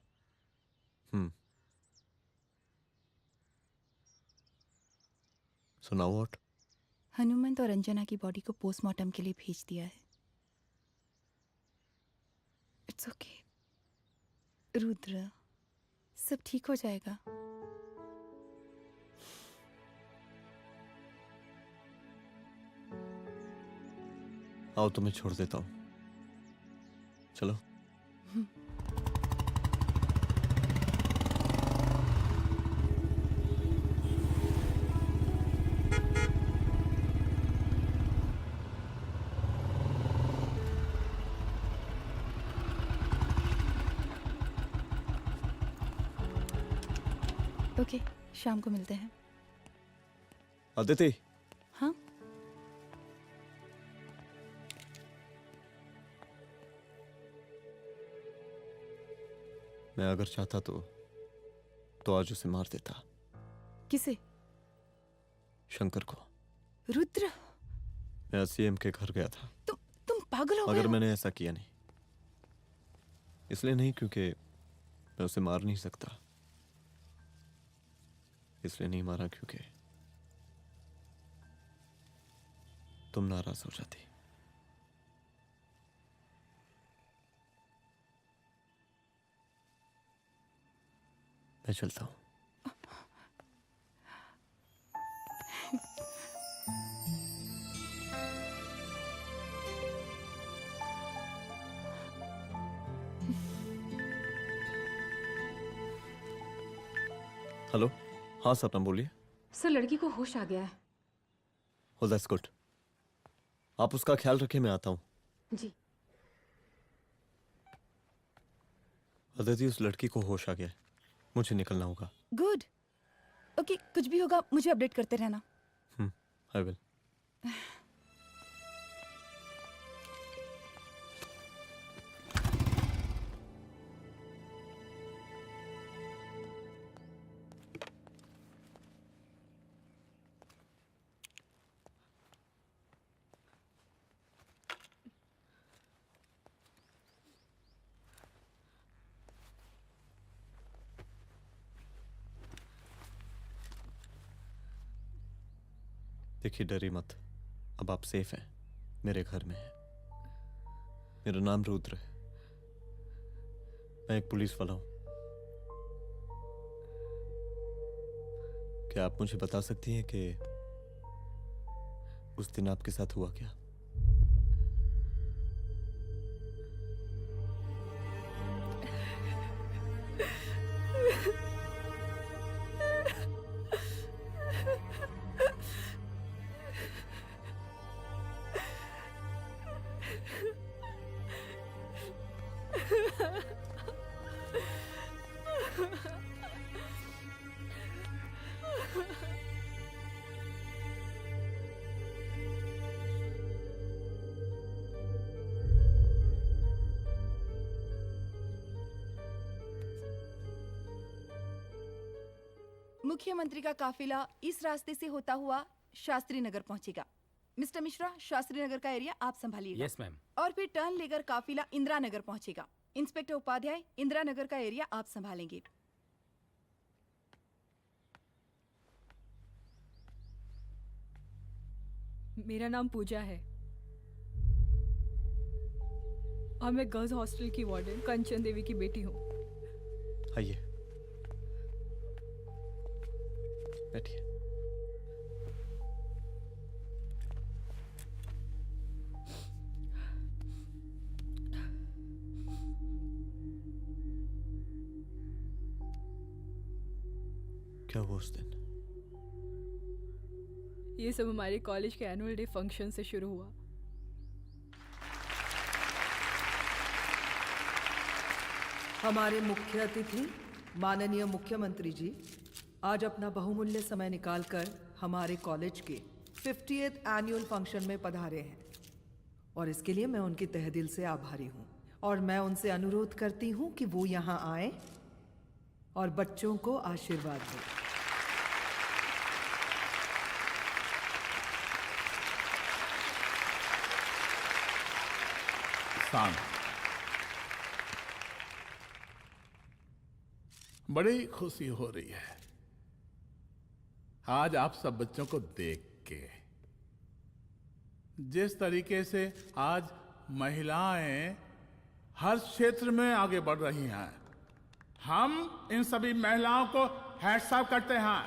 सुनाओ। व्हाट? हनुमंत और अंजना की बॉडी को पोस्टमार्टम के लिए भेज दिया है। इट्स ओके रुद्र, सब ठीक हो जाएगा। आओ तुम्हें छोड़ देता हूँ, चलो। ओके, शाम को मिलते हैं। अदिति। हाँ? मैं अगर चाहता तो आज उसे मार देता। किसे? शंकर को। रुद्र, मैं सीएम के घर गया था। तुम पागल हो गए मगर हो? मैंने ऐसा किया नहीं। इसलिए नहीं क्योंकि मैं उसे मार नहीं सकता, इसलिए नहीं मारा क्योंकि तुम नाराज हो जाती। मैं चलता हूं। हेलो। हाँ सपना बोलिए। सर, लड़की को होश आ गया है। Oh, that's good. आप उसका ख्याल रखिए, मैं आता हूँ। जी। अदिति, उस लड़की को होश आ गया है, मुझे निकलना होगा। गुड। ओके, कुछ भी होगा मुझे अपडेट करते रहना। I will. देखिए, डरी मत, अब आप सेफ हैं, मेरे घर में हैं। मेरा नाम रुद्र है, मैं एक पुलिस वाला हूं। क्या आप मुझे बता सकती हैं कि उस दिन आपके साथ हुआ क्या? मुख्यमंत्री का काफिला इस रास्ते से होता हुआ शास्त्री नगर पहुंचेगा। मिस्टर मिश्रा, शास्त्री नगर का एरिया आप संभालिएगा। Yes ma'am. और फिर टर्न लेकर काफिला इंदिरा नगर पहुंचेगा। इंस्पेक्टर उपाध्याय, इंदिरा नगर का एरिया आप संभालेंगे। मेरा नाम पूजा है और मैं गर्ल्स हॉस्टल की वार्डन कंचन देवी की बेटी हूँ। आइए, बैठिए। क्या हुआ उस दिन? ये सब हमारे कॉलेज के एनुअल डे फंक्शन से शुरू हुआ। हमारे मुख्य अतिथि माननीय मुख्यमंत्री जी आज अपना बहुमूल्य समय निकालकर हमारे कॉलेज के 50th एनुअल फंक्शन में पधारे हैं और इसके लिए मैं उनकी तहे दिल से आभारी हूँ और मैं उनसे अनुरोध करती हूँ कि वो यहाँ आए और बच्चों को आशीर्वाद दें। बड़ी खुशी हो रही है आज आप सब बच्चों को देख के। जिस तरीके से आज महिलाएं हर क्षेत्र में आगे बढ़ रही हैं, हम इन सभी महिलाओं को हैट्स ऑफ करते हैं।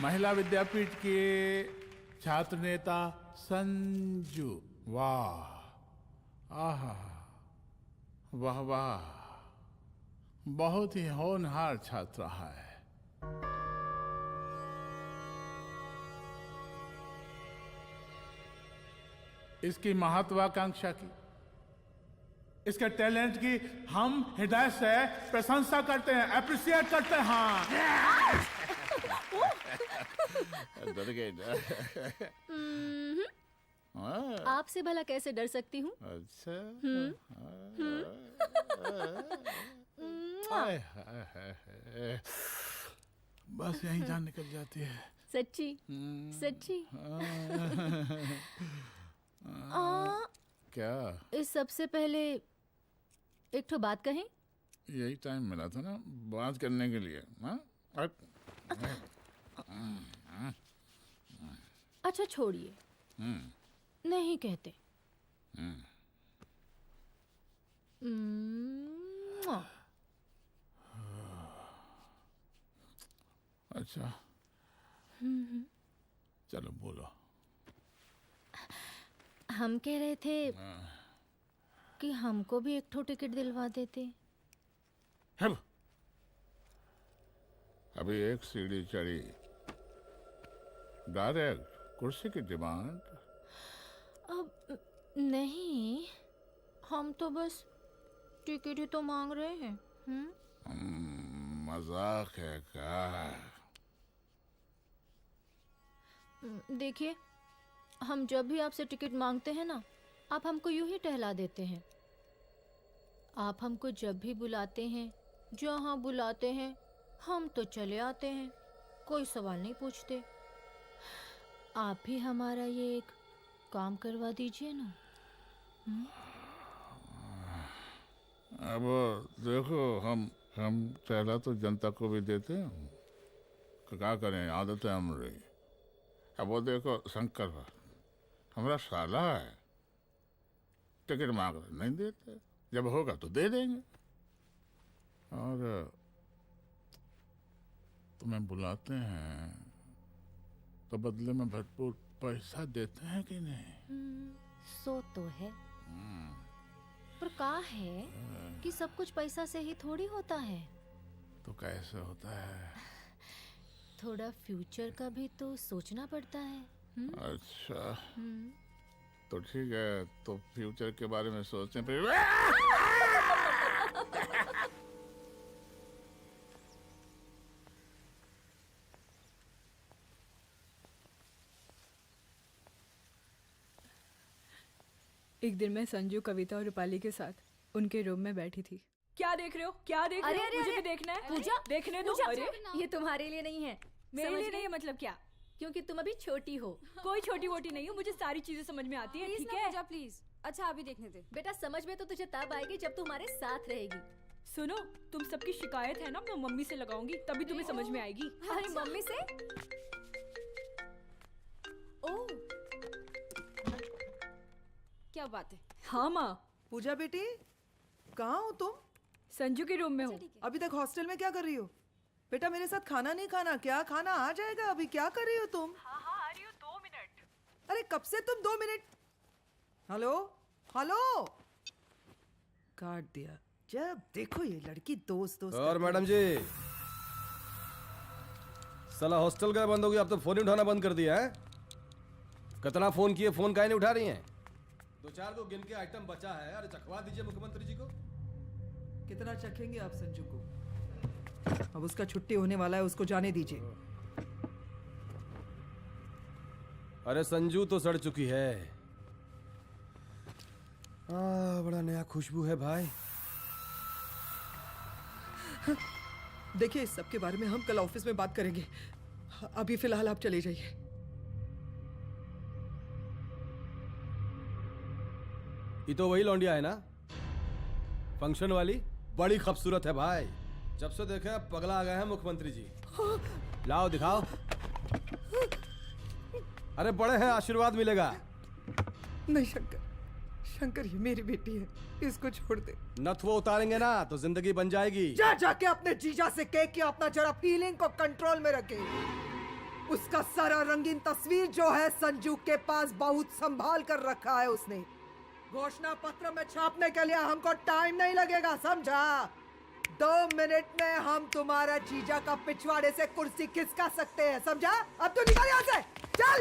महिला विद्यापीठ के छात्र नेता संजू, वाह, आहा, वाह वाह, बहुत ही होनहार छात्रा है। इसकी महत्वाकांक्षा की, इसके टैलेंट की हम हृदय से प्रशंसा करते हैं, अप्रिशिएट करते हैं। डर गए आपसे भला कैसे डर सकती हूँ? अच्छा। बस यहीं जान निकल जाती है। सच्ची सच्ची। क्या? इस सबसे पहले एक ठो बात कहें? यही टाइम मिला था ना बात करने के लिए। अच्छा छोड़िए, नहीं कहते। अच्छा चलो बोलो। हम कह रहे थे कि हमको भी एक ठो टिकट दिलवा देते। अभी एक सीढ़ी चढ़ी, डायरेक्ट कुर्सी की डिमांड। अब नहीं, हम तो बस टिकट ही तो मांग रहे हैं। मजाक है क्या? देखिए, हम जब भी आपसे टिकट मांगते हैं ना, आप हमको यूं ही टहला देते हैं। आप हमको जब भी बुलाते हैं, जहाँ बुलाते हैं, हम तो चले आते हैं, कोई सवाल नहीं पूछते। आप भी हमारा ये एक काम करवा दीजिए ना। अब देखो, हम टहला तो जनता को भी देते हैं, क्या करें, आदत है हमारी। अब वो देखो शंकर हमारा साला है, टिकट मांग रहे नहीं देते, जब होगा तो दे देंगे। और तुम्हें बुलाते हैं तो बदले में भरपूर पैसा देते हैं कि नहीं? सो तो है, पर का है कि सब कुछ पैसा से ही थोड़ी होता है। तो कैसे होता है? थोड़ा फ्यूचर का भी तो सोचना पड़ता है। अच्छा तो ठीक है, तो फ्यूचर के बारे में सोचने पे एक दिन मैं संजू, कविता और रूपाली के साथ उनके रूम में बैठी थी। क्या देख रहे हो? क्या देख रहे हो? मुझे भी देखना है। पूजा देखने दो। अरे ये तुम्हारे लिए नहीं है। मेरे समझ लिए गई? नहीं है मतलब क्या? क्योंकि तुम अभी छोटी हो। कोई छोटी वोटी नहीं हूँ, मुझे सारी चीजें समझ में आती है। प्लीज ठीक ना है पूजा, प्लीज। अच्छा अभी देखने दे। बेटा समझ में तो तुझे तब आएगी जब तू हमारे साथ रहेगी। सुनो, तुम सबकी शिकायत है ना, मैं मम्मी से लगाऊंगी, तभी तुम्हें समझ में आएगी। अरे मम्मी से? ओह, क्या बात है? हाँ माँ। पूजा बेटी, कहाँ हो तुम? संजू के रूम में हूँ। अभी तक हॉस्टल में क्या कर रही हो? बेटा मेरे साथ खाना नहीं खाना क्या? खाना आ जाएगा, अभी क्या कर रही हो तुम? हाँ हाँ आ रही हूँ, 2 मिनट। अरे कब से तुम 2 मिनट? हेलो हेलो, काट दिया। जब देखो ये लड़की दोस्त दोस्त और मैडम जी, साला हॉस्टल का बंद हो गया, अब तो फोन ही उठाना बंद कर दिया है। कितना फोन किए, फोन काहे नहीं उठा रही हैं? 2-4 को गिन के आइटम बचा है, अरे चखवा दीजिए मुख्यमंत्री जी को। कितना चखेंगे आप संजू को? अब उसका छुट्टी होने वाला है, उसको जाने दीजिए। अरे संजू तो सड़ चुकी है। बड़ा नया खुशबू है भाई। देखिए इस सब के बारे में हम कल ऑफिस में बात करेंगे, अभी फिलहाल आप चले जाइए। ये तो वही लौंडिया है ना, फंक्शन वाली? बड़ी खूबसूरत है भाई, जब से देखे पगला आ गए हैं मुख्यमंत्री जी। लाओ दिखाओ। अरे बड़े हैं, आशीर्वाद मिलेगा। नहीं शंकर, शंकर ये मेरी बेटी है, इसको छोड़ दे। नथ वो उतारेंगे ना तो जिंदगी बन जाएगी। जा जाके अपने जीजा से कह के अपना जरा फीलिंग को कंट्रोल में रखे। उसका सारा रंगीन तस्वीर जो है संजू के पास बहुत संभाल कर रखा है उसने। घोषणा पत्र में छापने के लिए हमको टाइम नहीं लगेगा, समझा? 2 मिनट में हम तुम्हारा जीजा का पिछवाड़े से कुर्सी खिसका सकते हैं, समझा? अब तो निकल यहाँ से, चल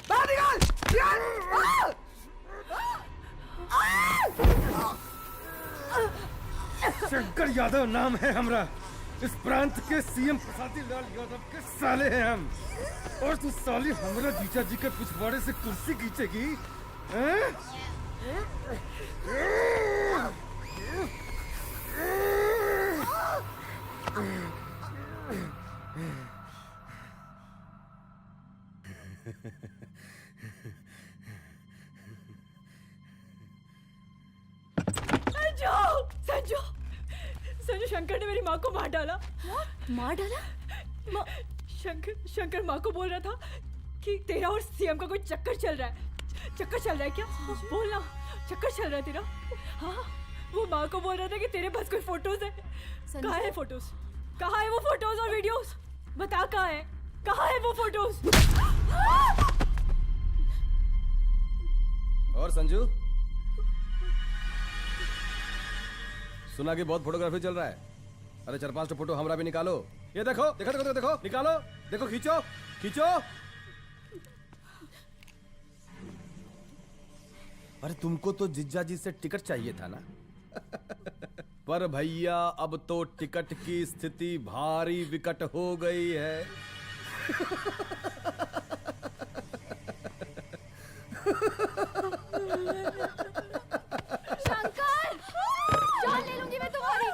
बाहर निकल। शंकर यादव नाम है हमरा, इस प्रांत के सीएम प्रसादी लाल यादव के साले हैं हम, और तू साली हमरा जीजा जी के पिछवाड़े से कुर्सी खींचेगी? संजू, संजू शंकर ने मेरी माँ को मार डाला। मार डाला? शंकर माँ को बोल रहा था कि तेरा और सीएम का कोई चक्कर चल रहा है। चक्कर चल रहा है क्या? बोलना, चक्कर चल रहा है तेरा? हाँ, वो माँ को बोल रहा था कि तेरे पास कोई फोटोज है। कहाँ है फोटोज? कहाँ है वो फोटोज और वीडियोस? बता कहाँ है? कहाँ है वो फोटोज? और संजू, सुना कि बहुत फोटोग्राफी चल रहा है। अरे 4-5 फोटो हमरा भी निकालो। ये देखो देखो देखो देखो, निकालो, देखो, खींचो खींचो। अरे तुमको तो जिज्जा जी से टिकट चाहिए था ना? पर भैया अब तो टिकट की स्थिति भारी विकट हो गई है। शंकर, जान ले लूंगी मैं तुम्हारी।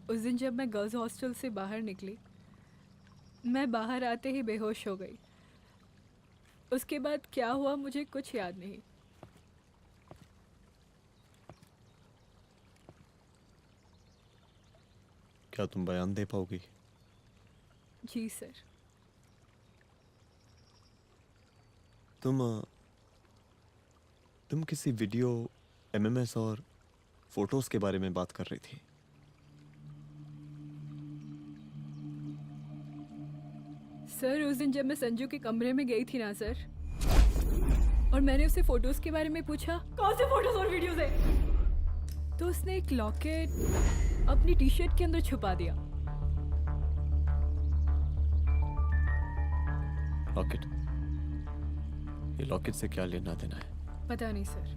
उस दिन जब मैं गर्ल्स हॉस्टल से बाहर निकली, मैं बाहर आते ही बेहोश हो गई। उसके बाद क्या हुआ मुझे कुछ याद नहीं। क्या तुम बयान दे पाओगी? जी सर। तुम किसी वीडियो, एमएमएस और फोटोज के बारे में बात कर रही थी। सर उस दिन जब मैं संजू के कमरे में गई थी ना सर, और मैंने उससे फोटोज के बारे में पूछा, कौन से फोटोज और वीडियोस है, तो उसने एक लॉकेट अपनी टी शर्ट के अंदर छुपा दिया। लॉकेट? ये लॉकेट से क्या लेना देना है? पता नहीं सर,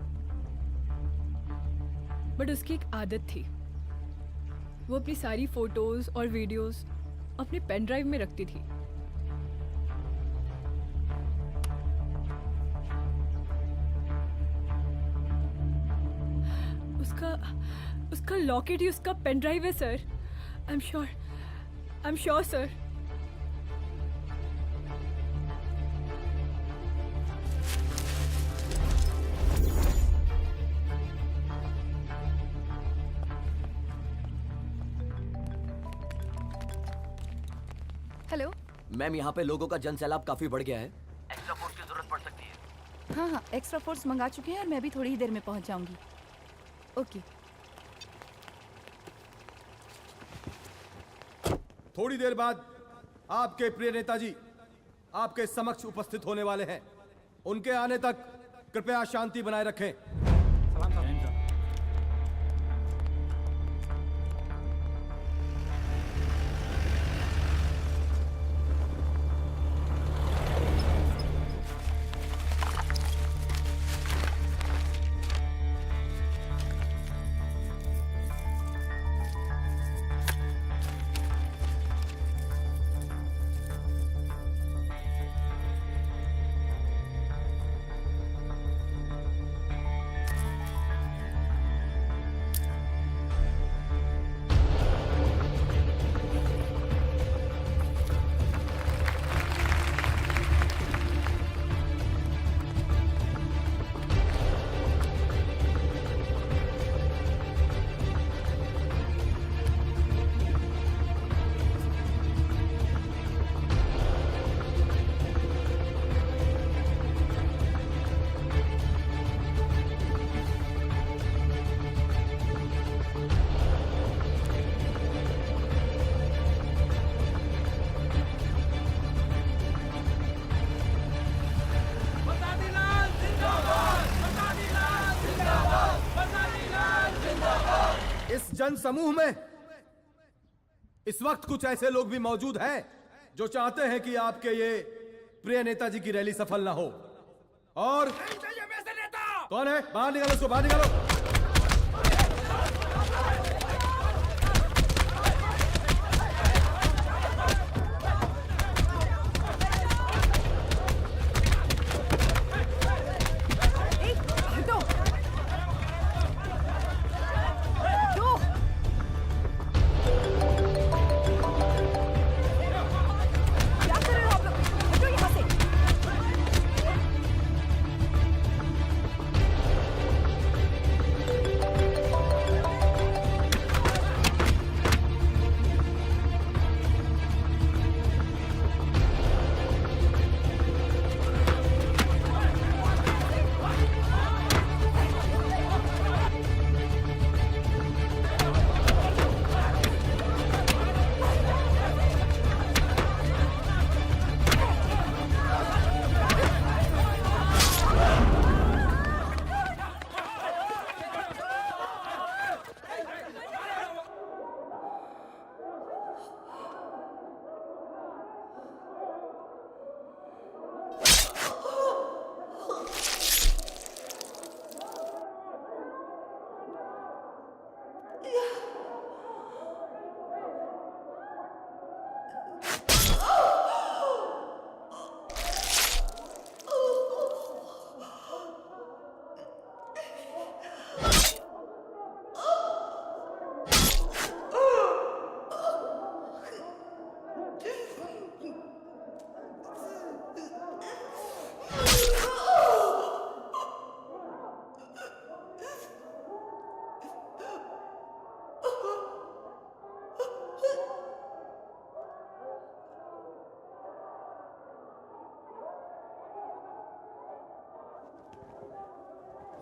बट उसकी एक आदत थी, वो अपनी सारी फोटोज और वीडियोस अपने पेन ड्राइव में रखती थी। उसका लॉकेट ही उसका पेन ड्राइव है sir. I am sure sir. Hello ma'am, यहाँ पे लोगों का जन सैलाब काफी बढ़ गया है। एक्स्ट्रा फोर्स की जरूरत पड़ सकती है। हाँ हाँ, एक्स्ट्रा फोर्स मंगा चुके हैं और मैं भी थोड़ी ही देर में पहुंच जाऊंगी। ओके। थोड़ी देर बाद आपके प्रिय नेताजी आपके समक्ष उपस्थित होने वाले हैं। उनके आने तक कृपया शांति बनाए रखें। जन समूह में इस वक्त कुछ ऐसे लोग भी मौजूद हैं जो चाहते हैं कि आपके ये प्रिय नेताजी की रैली सफल ना हो। और कौन है? बाहर निकालो उसको, बाहर निकालो।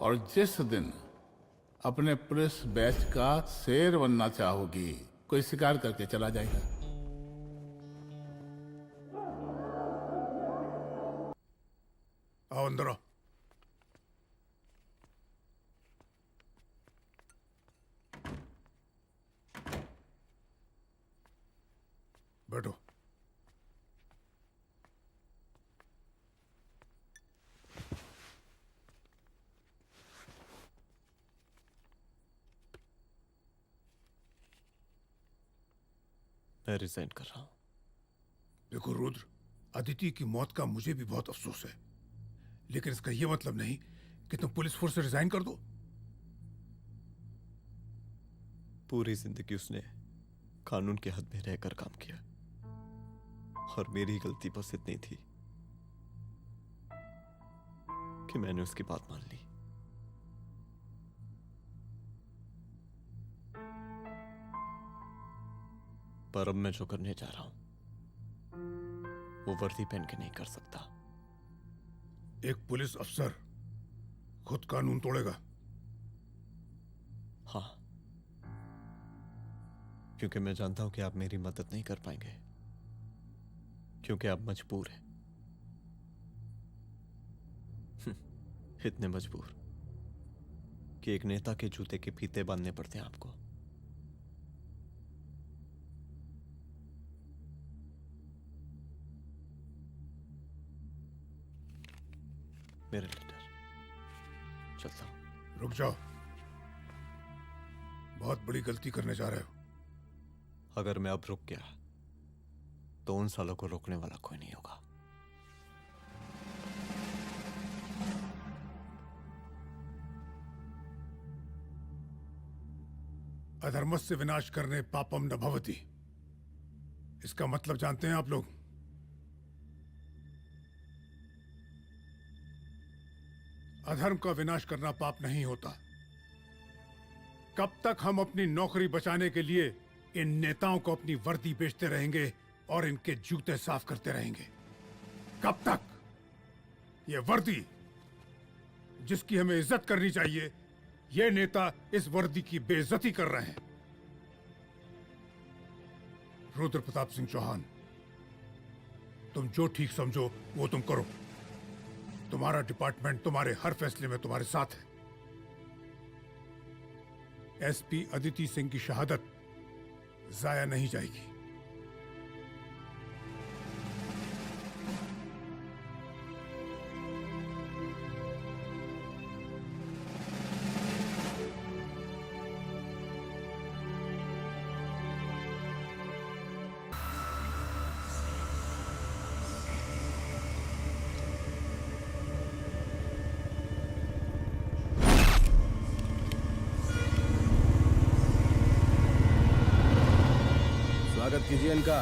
और जिस दिन अपने पुलिस बैच का शेर बनना चाहोगी, कोई शिकार करके चला जाएगा। आओ अंदर आओ। बैठो। मैं रिजाइन कर रहा हूं। देखो रुद्र, अदिति की मौत का मुझे भी बहुत अफसोस है, लेकिन इसका यह मतलब नहीं कि तुम पुलिस फोर्स से रिजाइन कर दो। पूरी जिंदगी उसने कानून के हद में रहकर काम किया और मेरी गलती बस इतनी थी कि मैंने उसकी बात मान ली। पर अब मैं जो करने जा रहा हूं वो वर्दी पहन के नहीं कर सकता। एक पुलिस अफसर खुद कानून तोड़ेगा? हाँ, क्योंकि मैं जानता हूं कि आप मेरी मदद नहीं कर पाएंगे, क्योंकि आप मजबूर हैं। इतने मजबूर कि एक नेता के जूते के फीते बांधने पड़ते हैं आपको। मेरे लीडर, चलता हूं। रुक जाओ, बहुत बड़ी गलती करने जा रहे हो। अगर मैं अब रुक गया तो उन सालों को रोकने वाला कोई नहीं होगा। अधर्मस्य विनाश करने पापम न भवति, इसका मतलब जानते हैं आप लोग? अधर्म का विनाश करना पाप नहीं होता। कब तक हम अपनी नौकरी बचाने के लिए इन नेताओं को अपनी वर्दी बेचते रहेंगे और इनके जूते साफ करते रहेंगे? कब तक? ये वर्दी जिसकी हमें इज्जत करनी चाहिए, ये नेता इस वर्दी की बेइज्जती कर रहे हैं। रुद्र प्रताप सिंह चौहान, तुम जो ठीक समझो वो तुम करो। तुम्हारा डिपार्टमेंट तुम्हारे हर फैसले में तुम्हारे साथ है। एसपी अदिति सिंह की शहादत जाया नहीं जाएगी। स्वागत कीजिए इनका।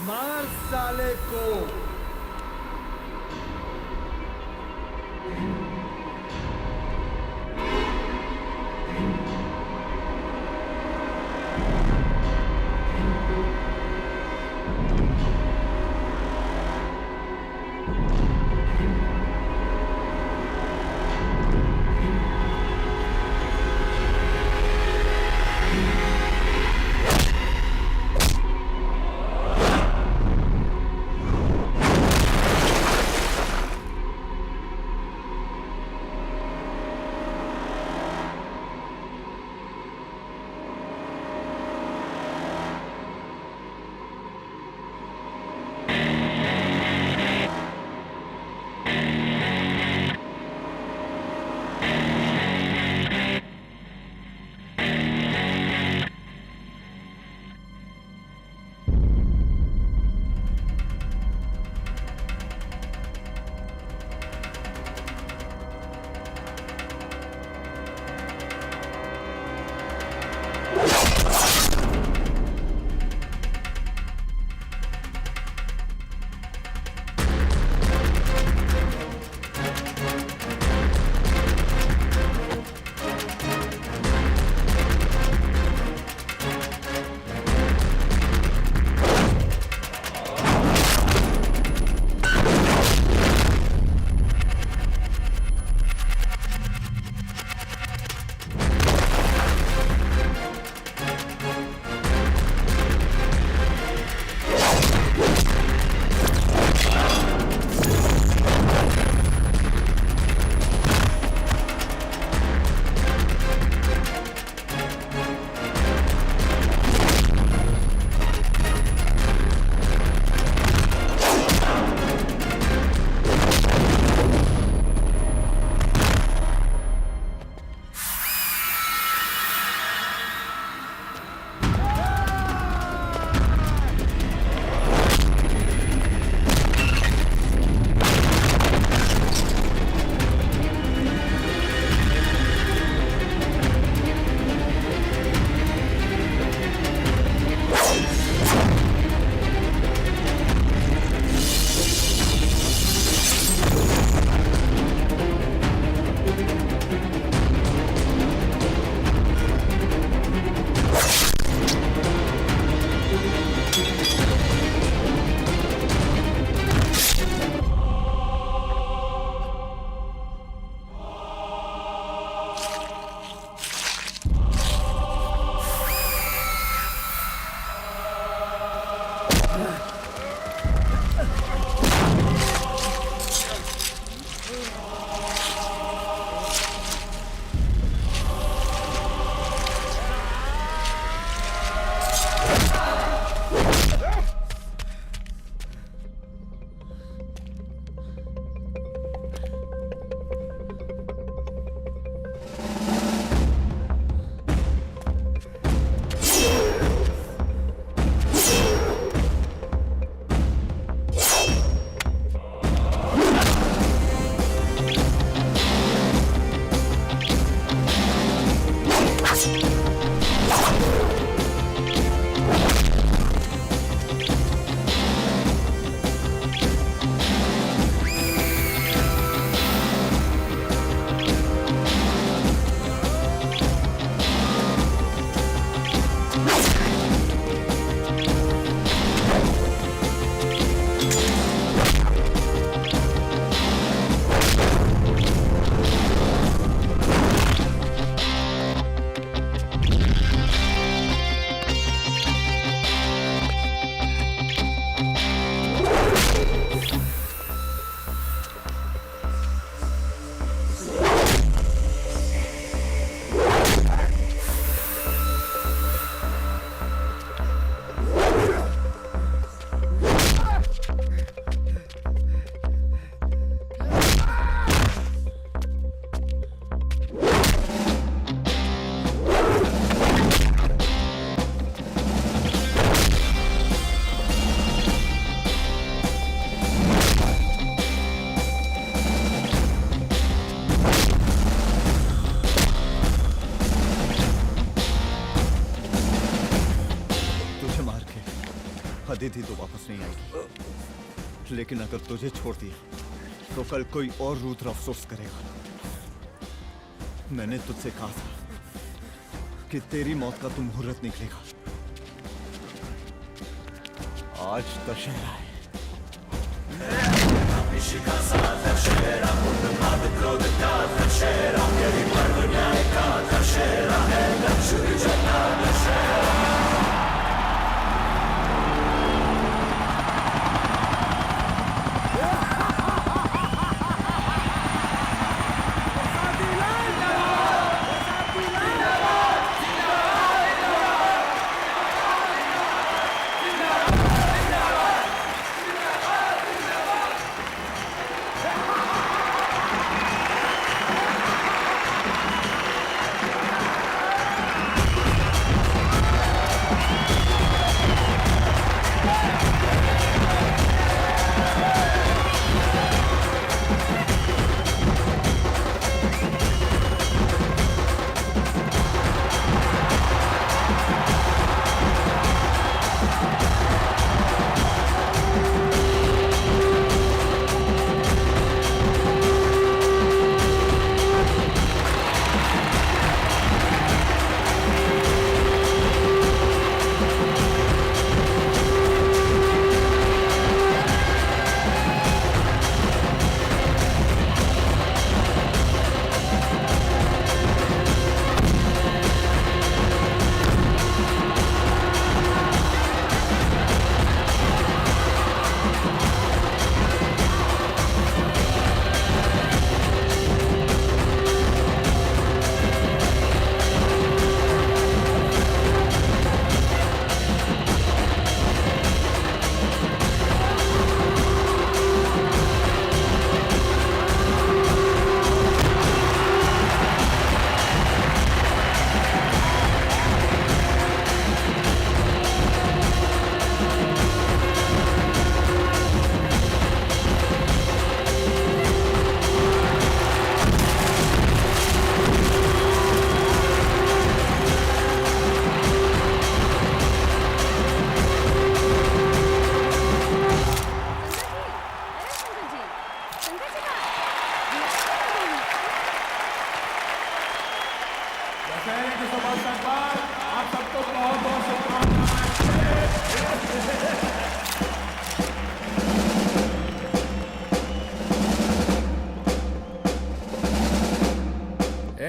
मार साले को। दी थी तो वापस नहीं आएगी, लेकिन अगर तुझे छोड़ दिया तो कल कोई और रुद्र अफसोस करेगा। मैंने तुझसे कहा था कि तेरी मौत का तू मुहूर्त निकलेगा। आज दशहरा है।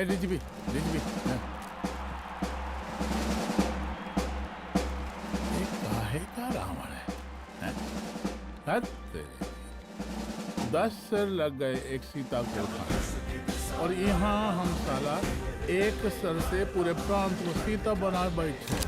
रिजवी काहे का रावण है? हद तेरी। 10 सर लग गए एक सीता को उठाने, और यहाँ हम साला एक सर से पूरे प्रांत को सीता बना बैठे।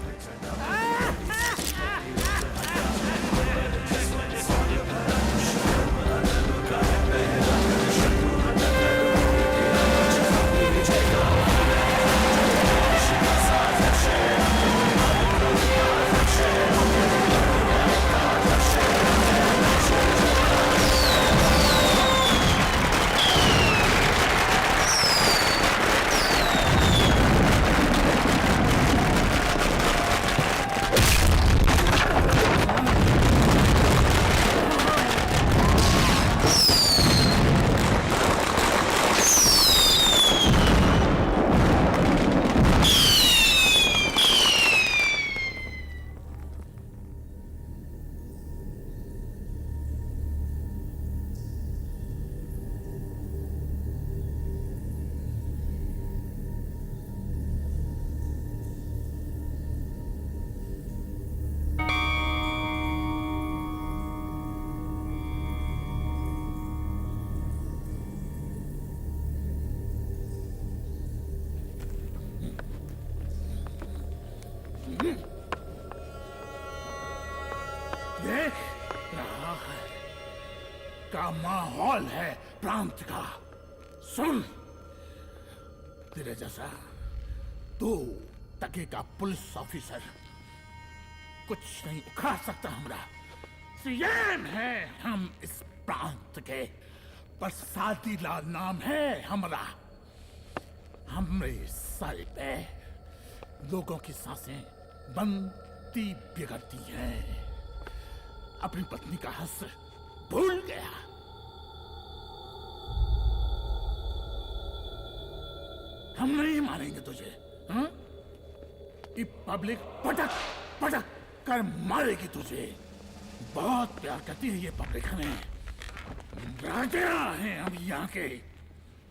देख रहा है का माहौल है प्रांत का। सुन, तेरे जैसा तू टके का पुलिस ऑफिसर कुछ नहीं उखाड़ सकता। हमरा सीएम है हम इस प्रांत के, पर सादीलाल नाम है हमरा। हमरे सर पे लोगों की सांसें बनती बिगड़ती हैं। अपनी पत्नी का हस्त भूल गया। हम नहीं मारेंगे तुझे, हाँ? ये पब्लिक पटक पटक कर मारेगी तुझे। बहुत प्यार करती है ये पब्लिक हमें। राजा हैं हम यहाँ के,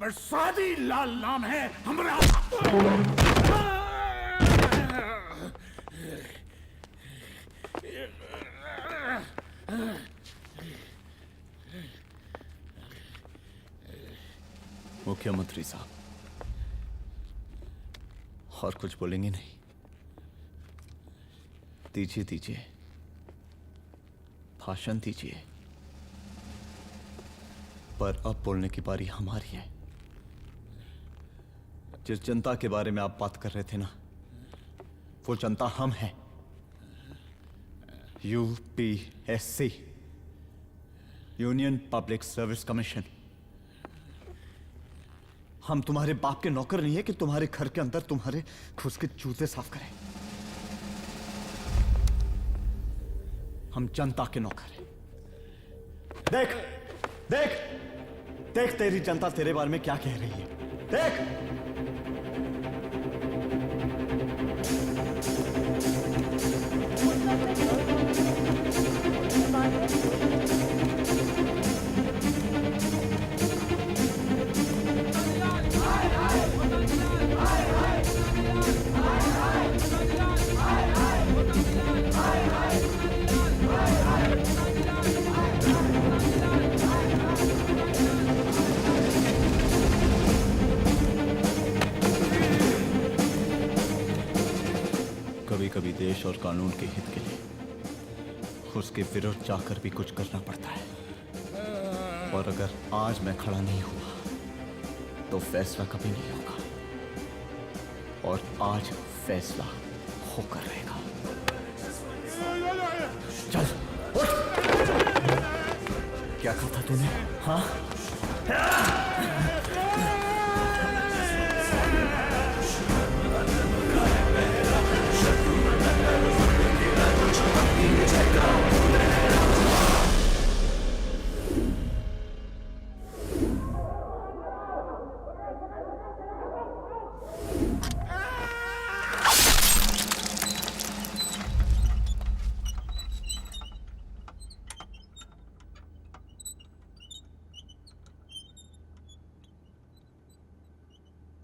बरसाती लाल नाम है हमारा। मुख्यमंत्री साहब, और कुछ बोलेंगे नहीं? दीजिए दीजिए, भाषण दीजिए, पर अब बोलने की बारी हमारी है। जिस जनता के बारे में आप बात कर रहे थे ना, वो जनता हम हैं। UPSC, union public service commission. हम तुम्हारे बाप के नौकर नहीं है कि तुम्हारे घर के अंदर तुम्हारे खुद के जूते साफ करें। हम जनता के नौकर हैं। देख देख देख, तेरी जनता तेरे बारे में क्या कह रही है। देख, कभी कभी देश और कानून के हित के लिए उसके विरुद्ध जाकर भी कुछ करना पड़ता है। और अगर आज मैं खड़ा नहीं हुआ तो फैसला कभी नहीं होगा, और आज फैसला होकर रहेगा। चल उठ। क्या कहा था तूने? हाँ?